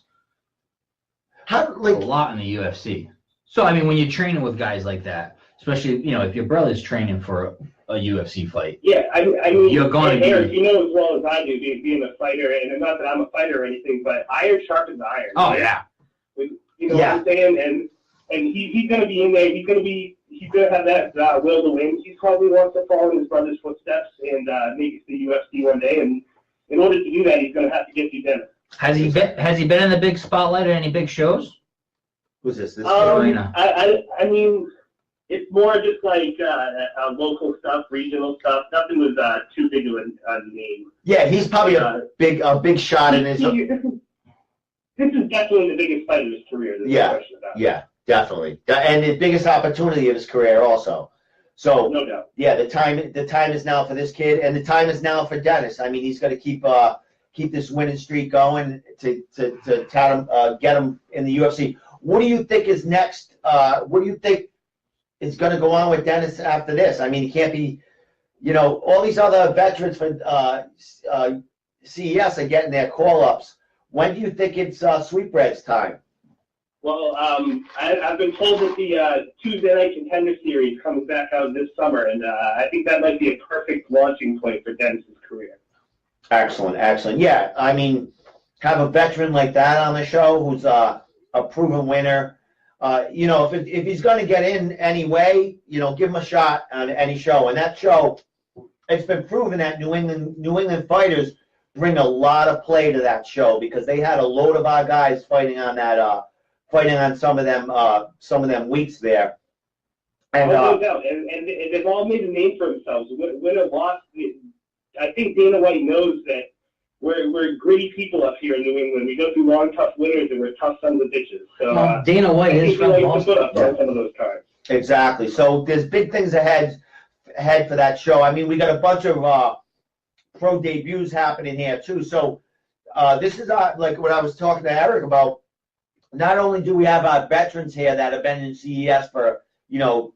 A lot in the UFC. So, I mean, when you're training with guys like that, especially, you know, if your brother's training for a UFC fight. Yeah, I mean, you're going to Eric, you know as well as I do, being a fighter, and not that I'm a fighter or anything, but iron sharpens iron. Oh, right? yeah. You know what I'm saying? And he's going to be in there. He's going to have that will to win. He probably wants to follow in his brother's footsteps and make it to the UFC one day. And in order to do that, he's going to have to get through Dennis. Has he been in the big spotlight at any big shows? Who's this? I mean, it's more just like local stuff, regional stuff. Nothing was too big of a name. Yeah, he's probably a big shot in his. This is definitely the biggest fight of his career. There's no question about it. Yeah, definitely, and the biggest opportunity of his career also. So no doubt. Yeah, the time is now for this kid, and the time is now for Dennis. I mean, he's got to keep this winning streak going to get him in the UFC. What do you think is next? What do you think is going to go on with Dennis after this? I mean, he can't be, all these other veterans for CES are getting their call-ups. When do you think it's Sweetbread's time? Well, I've been told that the Tuesday Night Contender Series comes back out this summer, and I think that might be a perfect launching point for Dennis's career. Excellent. Yeah, I mean, have a veteran like that on the show who's a proven winner. If he's going to get in anyway, give him a shot on any show. And that show, it's been proven that New England fighters bring a lot of play to that show because they had a load of our guys fighting on some of them weeks there. And, no doubt. And they've all made a name for themselves. Win or loss, I think Dana White knows that we're gritty people up here in New England. We go through long, tough winters, and we're tough sons of bitches. So Dana White is from Boston. On some of those cards. Exactly. So there's big things ahead for that show. I mean, we got a bunch of pro debuts happening here too. So this is like what I was talking to Eric about. Not only do we have our veterans here that have been in CES for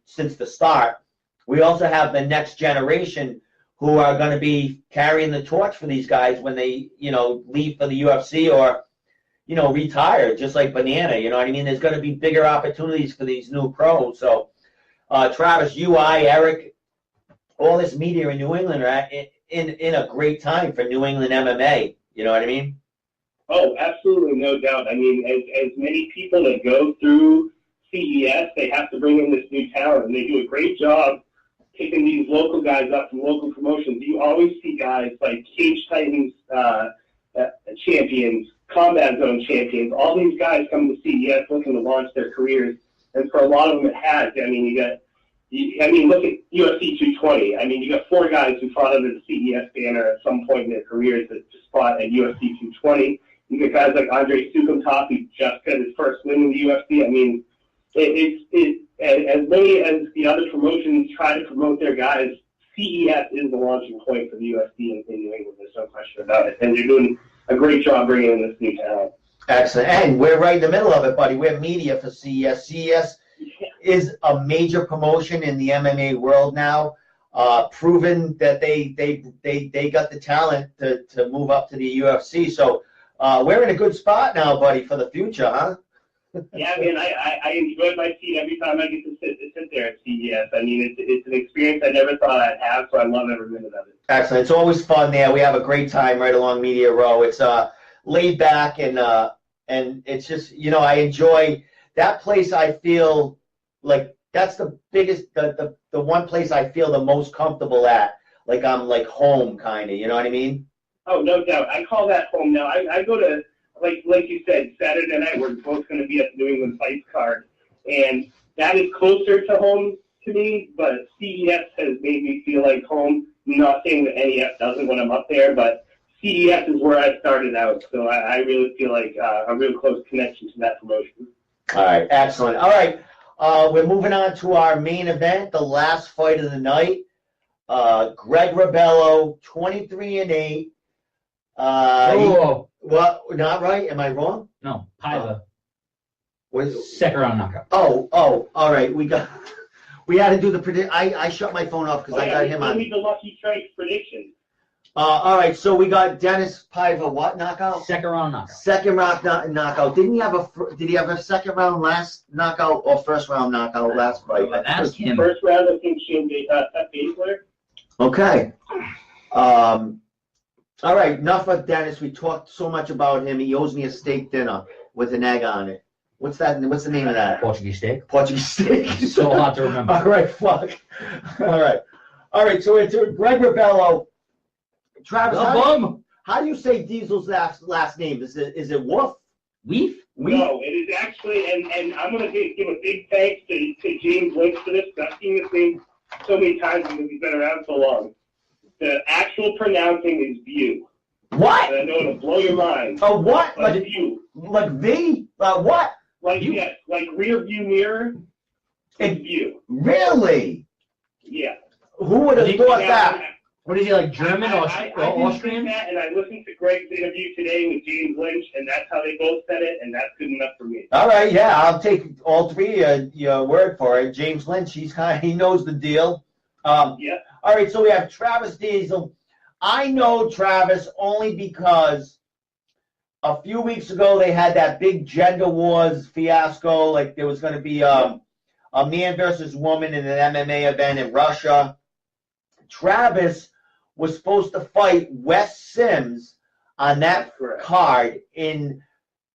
since the start, we also have the next generation who are going to be carrying the torch for these guys when they leave for the UFC or retire, just like Banana. You know what I mean? There's going to be bigger opportunities for these new pros. So, Travis, Eric, all this media in New England are in a great time for New England MMA. You know what I mean? Oh, absolutely, no doubt. I mean, as many people that go through CES, they have to bring in this new talent, and they do a great job picking these local guys up from local promotions. You always see guys like Cage Titans champions, Combat Zone champions. All these guys come to CES looking to launch their careers, and for a lot of them, it has. I mean, look at UFC 220. I mean, you got 4 guys who fought under the CES banner at some point in their careers that just fought at UFC 220. You got guys like Andre Sukumtop, who just got his first win in the UFC. I mean, as many as the other promotions try to promote their guys, CES is the launching point for the UFC in New England. There's no question about it. And they're doing a great job bringing in this new talent. Excellent. And we're right in the middle of it, buddy. We're media for CES. CES is a major promotion in the MMA world now, proven that they got the talent to move up to the UFC. So we're in a good spot now, buddy, for the future, huh? Yeah, man, I enjoyed my seat every time I get to sit there at CES. I mean, it's an experience I never thought I'd have, so I love every minute of it. Excellent. It's always fun there. We have a great time right along Media Row. It's laid back and it's just, I enjoy that place. I feel like that's the biggest, the one place I feel the most comfortable at. Like I'm like home, kind of. You know what I mean? Oh, no doubt. I call that home now. I go to, like you said, Saturday night, we're both going to be at the New England Fights card. And that is closer to home to me, but CES has made me feel like home. I'm not saying that NEF doesn't when I'm up there, but CES is where I started out. So I really feel like a real close connection to that promotion. All right. Excellent. All right. We're moving on to our main event, the last fight of the night. Greg Rebello, 23-8. What? Not right? Am I wrong? No, Paiva. Was Second round knockout. Oh, all right. We had to do the predict. I shut my phone off because I got him on. The Lucky Strikes prediction. All right. So we got Dennis Paiva. What knockout? Second round knockout. Second round knockout. Did he have a second round last knockout or first round knockout last fight? Ask him. First round, I think Shane Baszler. Okay. All right, enough of Dennis. We talked so much about him. He owes me a steak dinner with an egg on it. What's that? What's the name of that? Portuguese steak. Portuguese steak. So hard to remember. All right, fuck. All right. So it's Greg Rebello. Travis, how do you say Diesel's last name? Is it Wolf? Weef? No, it is actually, and I'm going to give a big thanks to James Lynch for this. I've seen this name so many times because he's been around so long. The actual pronouncing is view. What? And I know it'll blow your mind. Oh, what? Like view. Like V? What? Like view? Yes, like rear view mirror. It's view. Really? Yeah. Who would have thought that? What is he, like German or Austrian? Austrian? And I listened to Greg's interview today with James Lynch, and that's how they both said it, and that's good enough for me. All right, yeah, I'll take all three your word for it. James Lynch, he knows the deal. Yeah. All right, so we have Travis Diesel. I know Travis only because a few weeks ago they had that big gender wars fiasco. Like there was going to be a man versus woman in an MMA event in Russia. Travis was supposed to fight Wes Sims on that card in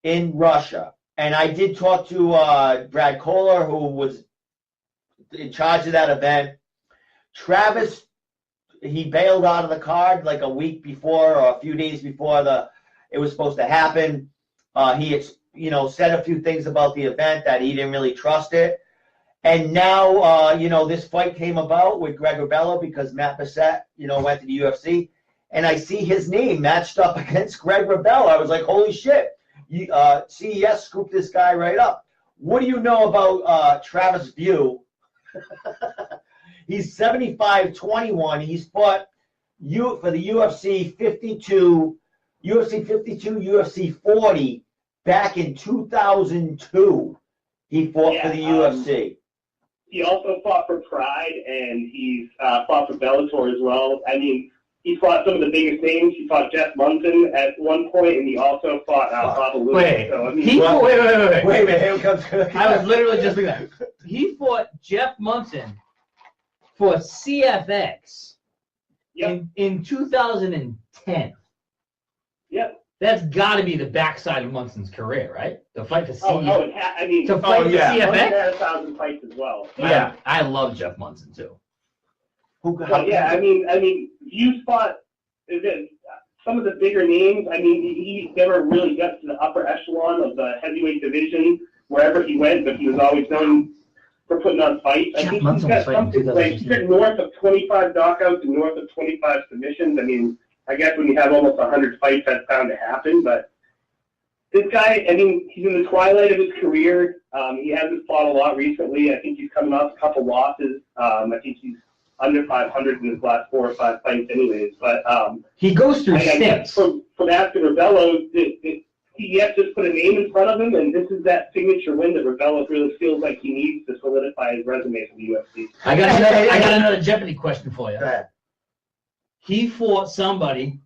Russia. And I did talk to Brad Kohler, who was in charge of that event. Travis, he bailed out of the card like a week before or a few days before it was supposed to happen. He said a few things about the event that he didn't really trust it. And now, this fight came about with Greg Rebello because Matt Bessette, went to the UFC. And I see his name matched up against Greg Rebello. I was like, holy shit. CES scooped this guy right up. What do you know about Travis View? He's 75-21. He's fought for the UFC 52, UFC 40 back in 2002. He fought for the UFC. He also fought for Pride, and he's fought for Bellator as well. I mean, he fought some of the biggest names. He fought Jeff Munson at one point, and he also fought Baba Lewis. Wait, So, I mean, he fought, wait. Wait a minute, here comes. I was literally just thinking that. He fought Jeff Munson for CFX Yep. in 2010. Yep. That's got to be the backside of Munson's career, right? To fight for Oh, CFX. I mean, To fight for yeah. Munson CFX? had 1,000 fights as well. Yeah, I love Jeff Munson too. But yeah, I mean, you fought some of the bigger names. I mean, he never really got to the upper echelon of the heavyweight division wherever he went, but he was always known for putting on fights. I Jeff think Munson he's was got fighting in something like he's got north of 25 knockouts and north of 25 submissions. I mean, I guess when you have almost 100 fights, that's bound to happen. But this guy, I mean, he's in the twilight of his career. He hasn't fought a lot recently. I think he's coming off a couple losses. I think he's under 500 in his last 4 or 5 fights anyways. But He goes through I guess stints. from after Rebello, CEF just put a name in front of him, and this is that signature win that Rebello really feels like he needs to solidify his resume for the UFC. I got another Jeopardy question for you. He fought somebody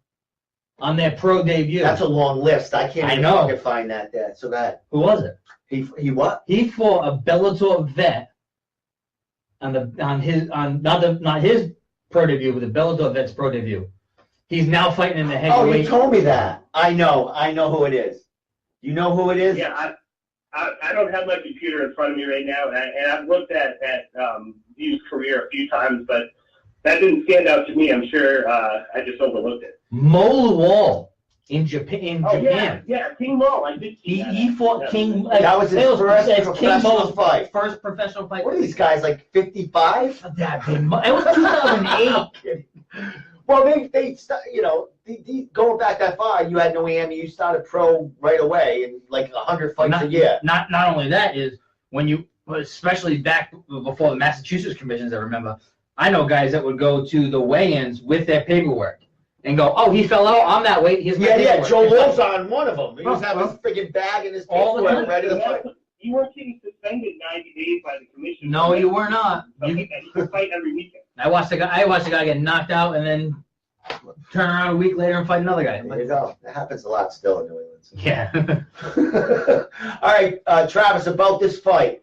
on their pro debut. That's a long list. I can't I even know. fucking find that there. So that Who was it? he what? He fought a Bellator vet not his pro debut, but the Bellator vet's pro debut. He's now fighting in the Oh, you heavyweight. told me that. I know who it is. You know who it is? Yeah, I don't have my computer in front of me right now, and I've looked at View's career a few times, but that didn't stand out to me. I'm sure I just overlooked it. Mo Lawal in Japan. Oh, yeah, King Mo. I did see that. He fought Yeah. King. That was his first King professional Mo's fight. First professional fight. What are these guys, like 55? That big Mo. It was 2008. Well, they going back that far, you had no ammo, you started pro right away and like 100 fights a year. Not only that is when you, especially back before the Massachusetts commissions, I remember, I know guys that would go to the weigh-ins with their paperwork and go, oh, he fell out, I'm that weight, here's my Yeah, paperwork. Joe Wolf's on one of them. He was having his friggin' bag in his All the paperwork time. ready to fight. You weren't getting suspended 90 days by the commission. No, you were not. You could fight every weekend. I watched the guy get knocked out and then turn around a week later and fight another guy. There you go. That happens a lot still in New England. Yeah. All right, Travis, about this fight.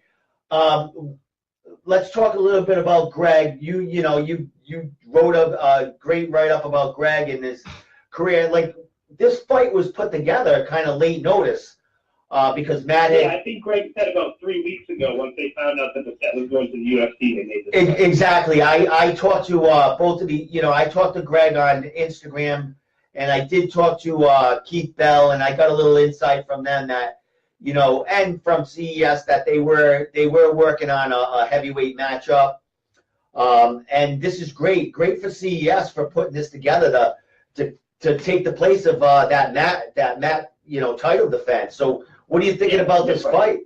Let's talk a little bit about Greg. You wrote a great write-up about Greg and his career. Like, this fight was put together kind of late notice because Matt had... Yeah, I think Greg said about 3 weeks ago once they found out that the set was going to the UFC, they made this fight. Exactly. I talked to both of the, I talked to Greg on Instagram, and I did talk to Keith Bell, and I got a little insight from them that, and from CES that they were working on a heavyweight matchup. And this is great for CES for putting this together to take the place of that Matt title defense. So what are you thinking about this fight?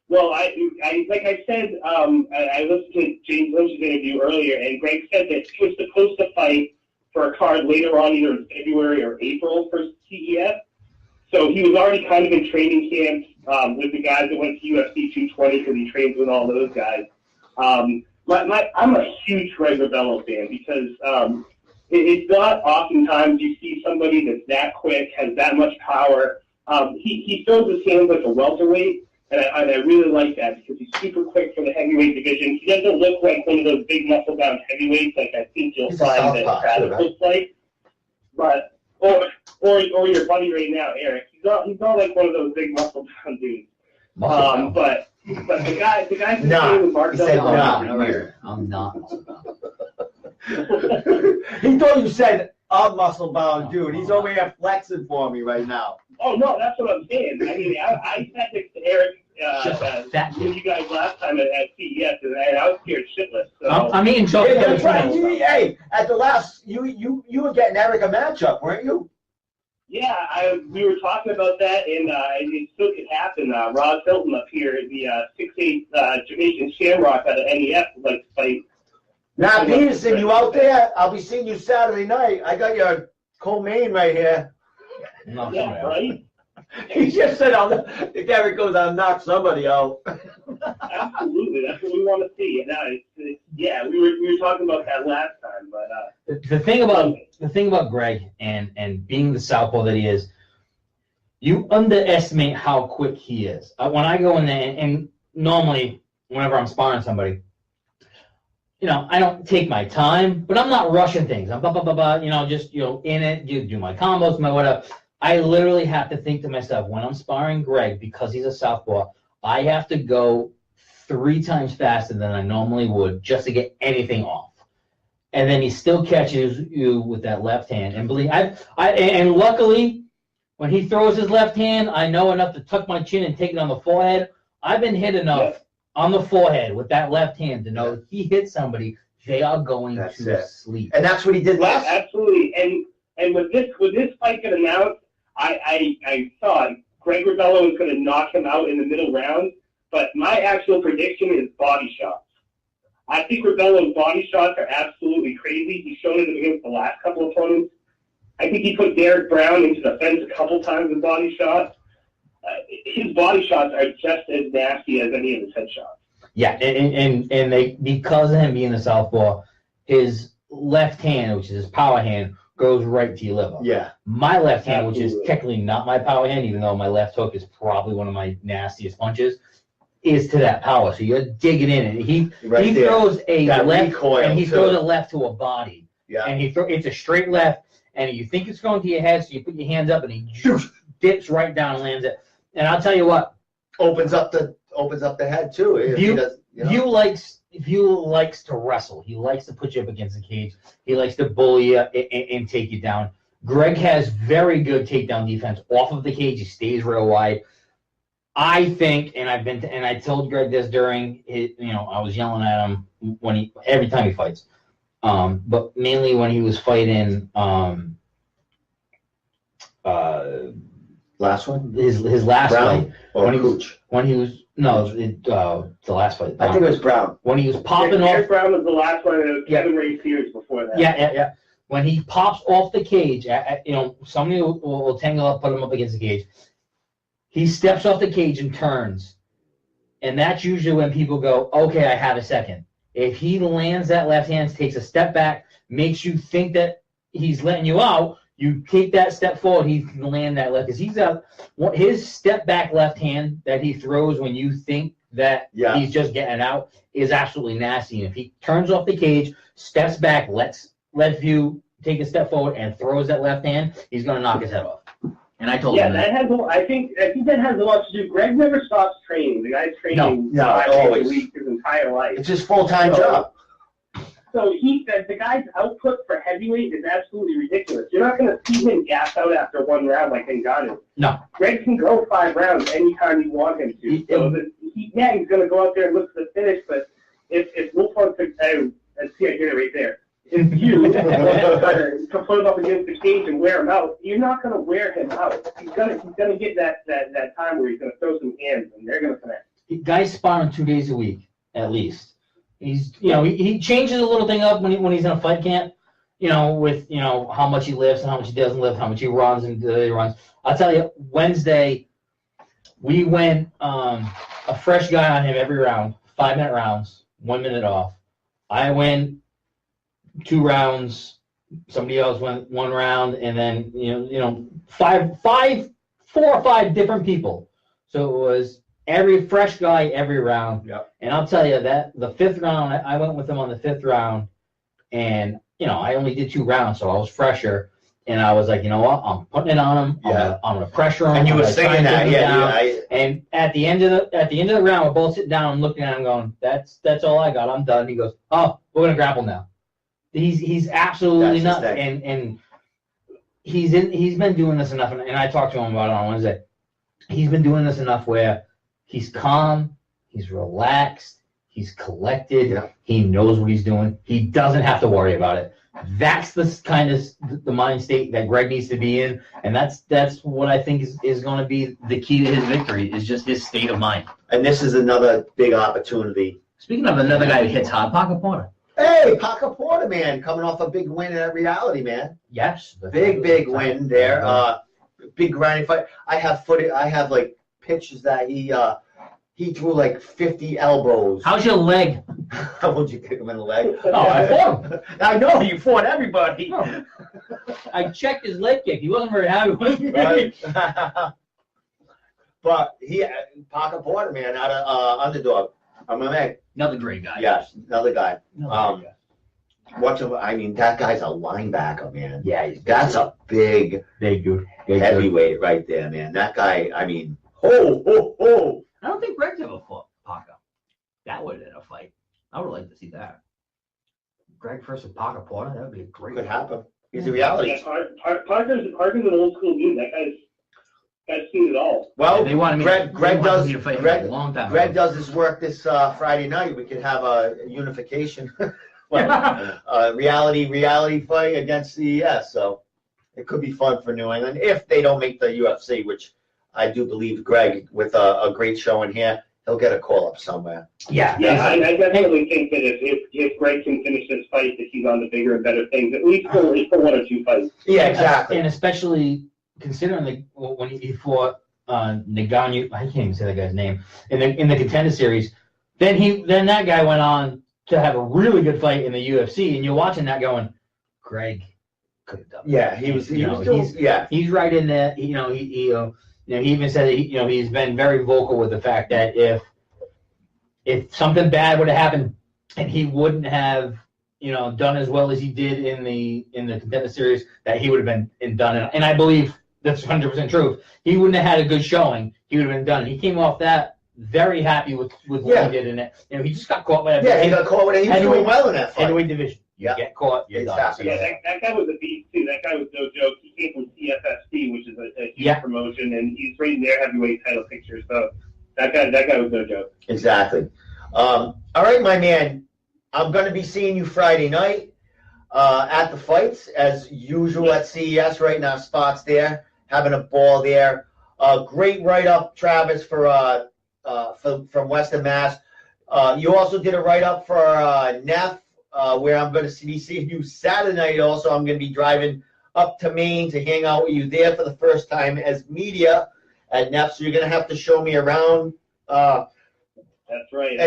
Well, I like I said, I listened to James Lynch's interview earlier, and Greg said that he was supposed to fight for a card later on, either in February or April for CES. So he was already kind of in training camp with the guys that went to UFC 220 because he trains with all those guys. I'm a huge Greg Rebello fan because it's not oftentimes you see somebody that's that quick, has that much power. He fills his hands like a welterweight, and I really like that because he's super quick for the heavyweight division. He doesn't look like one of those big muscle-bound heavyweights like I think you'll He's a find that southpaw, Travis too, right? looks like. But or your buddy right now, Eric. He's not like one of those big muscle-bound dudes. But the guy's Nah, with Mark he said Del nah. Rio. I'm not. He thought you said a muscle bound dude. He's over here flexing for me right now. Oh no, that's what I'm saying. I mean, I sat next to Eric Just a fat with you guys last time at CES, and I was scared shitless. So. I'm eating chocolate. Yeah, that's right. Hey, at the last, you were getting Eric a matchup, weren't you? Yeah, we were talking about that, and it still could happen. Rob Hilton up here, the 6'8" Jamaican Shamrock out of NEF, would like to fight. Now, Peterson, you out there? I'll be seeing you Saturday night. I got your co-main right here. No, Yeah, right? He just said, if Eric goes, I'll knock somebody out. Absolutely, that's what we want to see. And yeah, we were talking about that last time, but The thing about Greg and being the southpaw that he is, you underestimate how quick he is. When I go in there, and normally whenever I'm sparring somebody, I don't take my time, but I'm not rushing things. I'm just in it. You do my combos, my whatever. I literally have to think to myself when I'm sparring Greg, because he's a southpaw, I have to go 3 times faster than I normally would just to get anything off. And then he still catches you with that left hand. And believe and luckily, when he throws his left hand, I know enough to tuck my chin and take it on the forehead. I've been hit enough on the forehead with that left hand to know if he hits somebody, they are going to sleep. And that's what he did last. Absolutely. And with this fight get announced, I thought Greg Rebello was going to knock him out in the middle round, but my actual prediction is body shots. I think Rebello's body shots are absolutely crazy. He's shown it against the last couple opponents. I think he put Derek Brown into the fence a couple times with body shots. His body shots are just as nasty as any of his head shots. Yeah, and they, because of him being a southpaw, his left hand, which is his power hand, goes right to your liver. Yeah. My left hand, which is technically not my power hand, even though my left hook is probably one of my nastiest punches, is to that power. So you're digging in, and he throws a that left, recoil and he too. throws a left to a body. Yeah. And it's a straight left, and you think it's going to your head, so you put your hands up, and he dips right down and lands it. And I'll tell you what, opens up the head too. View likes to wrestle. He likes to put you up against the cage. He likes to bully you and take you down. Greg has very good takedown defense off of the cage. He stays real wide. I think, and I told Greg this during his, I was yelling at him every time he fights, but mainly when he was fighting. Last one? His last Brown fight. or Cooch? The last fight. I think it was Brown. When he was popping Derek off. Brown was the last one, and it was Kevin Ray Sears before that. Yeah. When he pops off the cage, somebody will tangle up, put him up against the cage. He steps off the cage and turns. And that's usually when people go, okay, I have a second. If he lands that left hand, takes a step back, makes you think that he's letting you out, you take that step forward, he can land that left. Because his step back left hand that he throws when you think that he's just getting out is absolutely nasty. And if he turns off the cage, steps back, lets you take a step forward, and throws that left hand, he's going to knock his head off. And I told him that. I think that has a lot to do. Greg never stops training. The guy's training 5 days always. a week his entire life. It's his full-time job. So the guy's output for heavyweight is absolutely ridiculous. You're not going to see him gas out after one round like Ngannou. No. Greg can go 5 rounds anytime you want him to. He's going to go out there and look for the finish, but if Wolfhard took out, let's see, I did it right there. If you to put him up against the cage and wear him out, you're not going to wear him out. He's going to get that time where he's going to throw some hands and they're going to connect. Guys sparring 2 days a week at least. He's he changes a little thing up when he's in a fight camp. With how much he lifts and how much he doesn't lift, how much he runs and he runs. I'll tell you, Wednesday we went a fresh guy on him every round, 5-minute rounds, 1 minute off. I went 2 rounds, somebody else went 1 round, and then 4 or 5 different people. So it was every fresh guy every round. Yep. And I'll tell you that the 5th round, I went with him on the 5th round, and I only did 2 rounds, so I was fresher. And I was like, you know what? I'm putting it on him. Yeah. I'm gonna pressure him. And you I'm were gonna try saying and get that, him down. And at the end of the round, we're both sitting down and looking at him, going, "That's all I got. I'm done." He goes, "Oh, we're gonna grapple now." He's absolutely That's nuts, his and he's been doing this enough. And I talked to him about it on Wednesday. He's been doing this enough where he's calm, he's relaxed, he's collected. Yeah. He knows what he's doing. He doesn't have to worry about it. That's the kind of the mind state that Greg needs to be in, and that's what I think is going to be the key to his victory, is just his state of mind. And this is another big opportunity. Speaking of another guy who hits hard, Parker Porter. Hey, Parker Porter, man, coming off a big win in reality, man. Yes. Big win there. Big grinding fight. I have like pictures that he he threw like 50 elbows. How's your leg? How would you kick him in the leg? Oh, I fought him. I know, you fought everybody. No. I checked his leg kick. He wasn't very happy with me. Right. But Parker Porter, man, out of Underdog. MMA. Another great guy. Yes, another guy. Another great guy. What's I mean, that guy's a linebacker, man. Yeah, That's a big dude. heavyweight right there, man. That guy, I mean, ho. I don't think Greg's ever fought Parker. That would have been a fight. I would like to see that. Greg versus Parker Porter, that would be a great Could fight. happen. He's a reality. Yeah, Parker's an old school dude. That guy's seen it all. Well, They wanted me Greg does. me to fight him Greg, a long time Greg ago. does his work this Friday night. We could have a unification, well, reality fight against CES. So it could be fun for New England if they don't make the UFC, which I do believe Greg, with a great show in here, he'll get a call up somewhere. Yeah. Yeah, I definitely think that if Greg can finish this fight, that he's on the bigger and better things, at least for one or two fights. Yeah, exactly. And especially considering when he fought Ngannou, I can't even say that guy's name, in the Contender Series, then that guy went on to have a really good fight in the UFC, and you're watching that going, Greg could have done it. Yeah, he was He's right in there. He even said that he's been very vocal with the fact that if something bad would have happened and he wouldn't have done as well as he did in the Contender Series, that he would have been done. And I believe that's 100% true. He wouldn't have had a good showing. He would have been done. He came off that very happy with what he did in it. He just got caught with he got caught with it. He was doing well in that fight. heavyweight division. Yeah. You get caught, you're Exactly. done. Yeah, that guy was a beast too. That guy was no joke. He came from CFSC, which is a huge promotion, and he's right in their heavyweight title picture. So that guy was no joke. Exactly. All right, my man. I'm going to be seeing you Friday night at the fights, as usual at CES, right in our spots there, having a ball there. Great write-up, Travis, from Western Mass. You also did a write-up for Neff, where I'm going to be seeing you Saturday night. Also, I'm going to be driving up to Maine to hang out with you there for the first time as media at Neff. So you're going to have to show me around. That's right.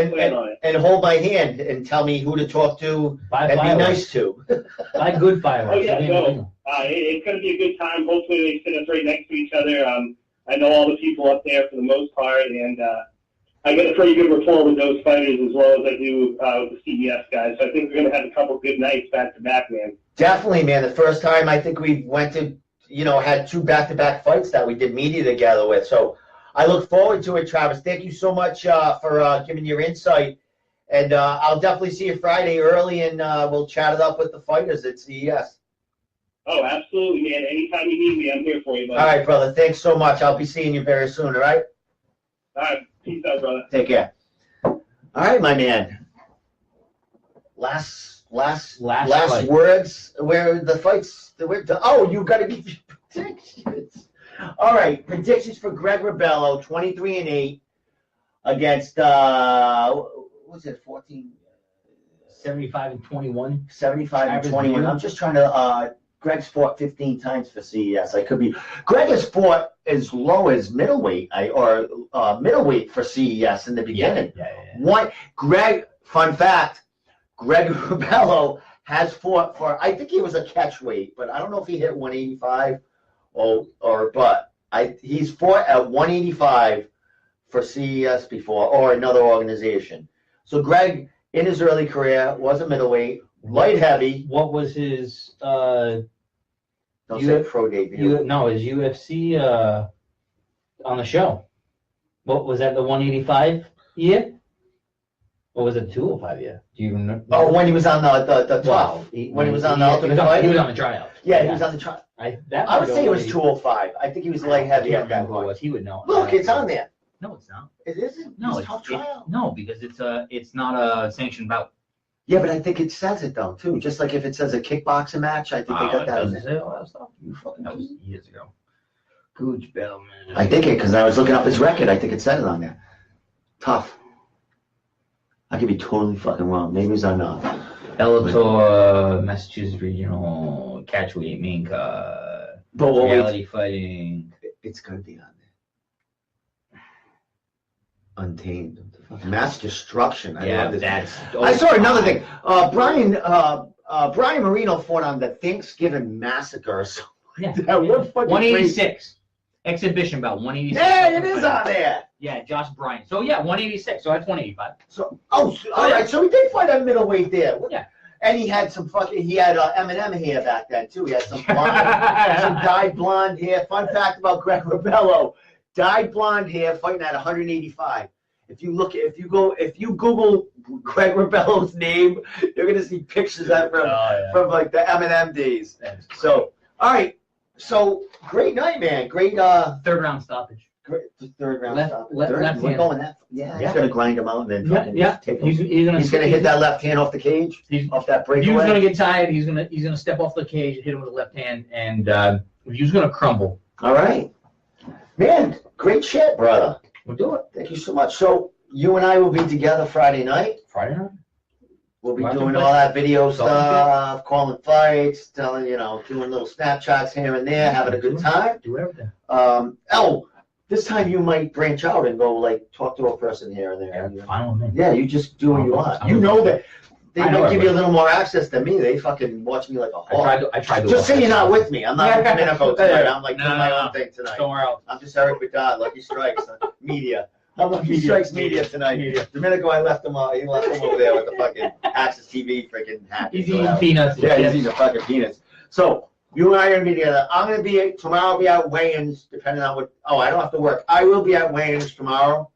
And hold my hand and tell me who to talk to and be nice to. Buy good fireworks. Oh, yeah, so it's going to be a good time. Hopefully they sit us right next to each other. I know all the people up there for the most part, and I get a pretty good rapport with those fighters as well as I do with the CBS guys. So I think we're going to have a couple good nights back-to-back, man. Definitely, man. The first time I think we went to, had two back-to-back fights that we did media together with. So I look forward to it, Travis. Thank you so much for giving your insight. And I'll definitely see you Friday early, and we'll chat it up with the fighters at CES. Oh, absolutely, man. Anytime you need me, I'm here for you, buddy. All right, brother. Thanks so much. I'll be seeing you very soon, all right? All right. Peace out, brother. Take care. All right, my man. Last fight. words. Where the fights? You got to give your predictions. All right, predictions for Greg Rebello, 23-8 against what's it, 14? 75-21. 75-21. I'm just trying to. Greg's fought 15 times for CES. I could be. Greg has fought as low as middleweight, or middleweight for CES in the beginning. Yeah. Greg, fun fact, Greg Rebello has fought for, I think he was a catch weight, but I don't know if he hit 185 he's fought at 185 for CES before, or another organization. So Greg, in his early career, was a middleweight, light heavy. What was his Don't say pro debut. his UFC on the show? What was that, the 185 year? Or was it the 205 year? Do you even know? Oh, when he was on the top. Wow. When he was on the Ultimate Fighter? He was on the tryout. Yeah, he was on the tryout. I would say it was 205. I think he was light heavy at that point. He would know. Look, it's on there. No, it's not. It isn't? No, It's tough tryout. no, because it's not a sanctioned bout. Yeah, but I think it says it though too. Just like if it says a kickboxing match, I think they got that in there. Say all that stuff. You fucking That was years ago. Gooch Bellman. I think it, because I was looking up his record. I think it said it on there. Tough. I could be totally fucking wrong. Maybe it's on Bellator, Massachusetts Regional, Catchweight, Minka, But Reality Fighting. it's gonna be on there. Untamed. Mass destruction. I Yeah, love this. that's. I saw another thing. Brian Marino fought on the Thanksgiving massacre. Or something Yeah. like that. What fucking 186. Exhibition belt, 186. Yeah, it is on there. Yeah, Josh Bryant. So yeah, 186. So that's 185. So, all right. So he did fight at middleweight there. Yeah. And he had some Eminem hair back then too. He had some some dyed blonde hair. Fun fact about Greg Rebello: dyed blonde hair, fighting at 185. If you Google Greg Rebello's name, you're gonna see pictures of from like the Eminem days. So, all right. So great night, man. Great. Third round stoppage. Great third round Left- stop. left- Third? left We're hand. going that. Yeah, Yeah. he's gonna grind him out and then Yeah, fucking yeah. take him. He's gonna Hit that left hand off the cage, He's- off that If he was breakaway. gonna get tired, he's gonna step off the cage, hit him with the left hand, and if he was gonna crumble, All right, man. Great shit, brother. we'll do it. Thank you so much. So you and I will be together Friday night. Friday night. We'll be Watching doing fights. all that video Talking stuff, calling fights, telling doing little Snapchats here and there, having a good time. Do everything. This time you might branch out and go like talk to a person here and there. Yeah, fine with me. Yeah, you just do what you want. You know that they I know might give you a everybody. little more access than me. They fucking watch me like a hawk. I tried to. Just say you're not with me. I'm not in Domenico tonight. I'm like No, doing my no, own no. thing tonight. Somewhere else. I'm just Eric Bedard, Lucky Strikes Media. I'm Lucky Strikes Media tonight. Media. Domenico, I left him. He left him over there with the fucking Access TV freaking hat. He's eating peanuts. and Yeah, shit. he's eating the fucking peanuts. So you and I are gonna be together. I'm gonna be tomorrow. I'll be at weigh-ins, depending on what. Oh, I don't have to work. I will be at weigh-ins tomorrow.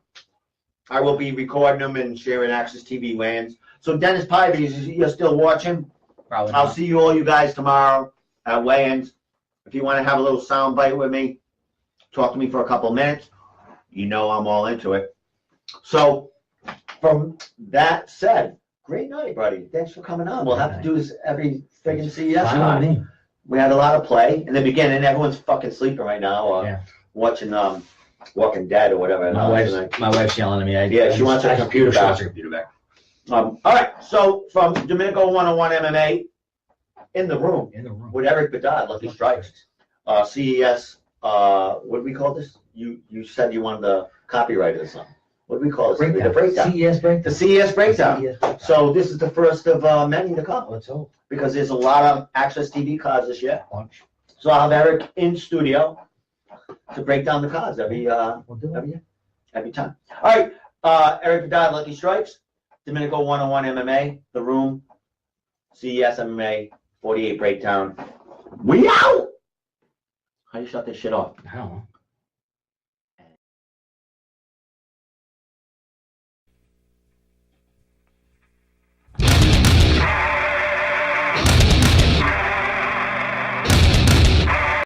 I will be recording them and sharing Access TV weigh-ins. So Dennis Pivey, you're still watching. Probably I'll not. see you all, you guys, tomorrow at weigh-ins. If you want to have a little sound bite with me, talk to me for a couple minutes. You know I'm all into it. So, from that said, great night, buddy. Thanks for coming on. We'll have to do this every friggin' CES. Fine with me. We had a lot of play in the beginning. Everyone's fucking sleeping right now, Yeah. watching Walking Dead or whatever. My wife's yelling at me. Yeah, she wants her computer She back. wants her computer back. All right, so from Domenico 101 MMA, in the room In the room. with Eric Bedard, Lucky Strikes, CES. What do we call this? You said you wanted the copyright or something. What do we call this? The breakdown. CES breakdown. The CES breakdown. CES breakdown. So this is the first of many to come Let's hope. because there's a lot of Access TV cards this year. Watch. So I'll have Eric in studio to break down the cards every We'll do it. every time. All right, Eric Bedard, Lucky Strikes, Domenico 101 MMA, The Room, CES MMA, 48 Breakdown. We out! How do you shut this shit off? I don't know.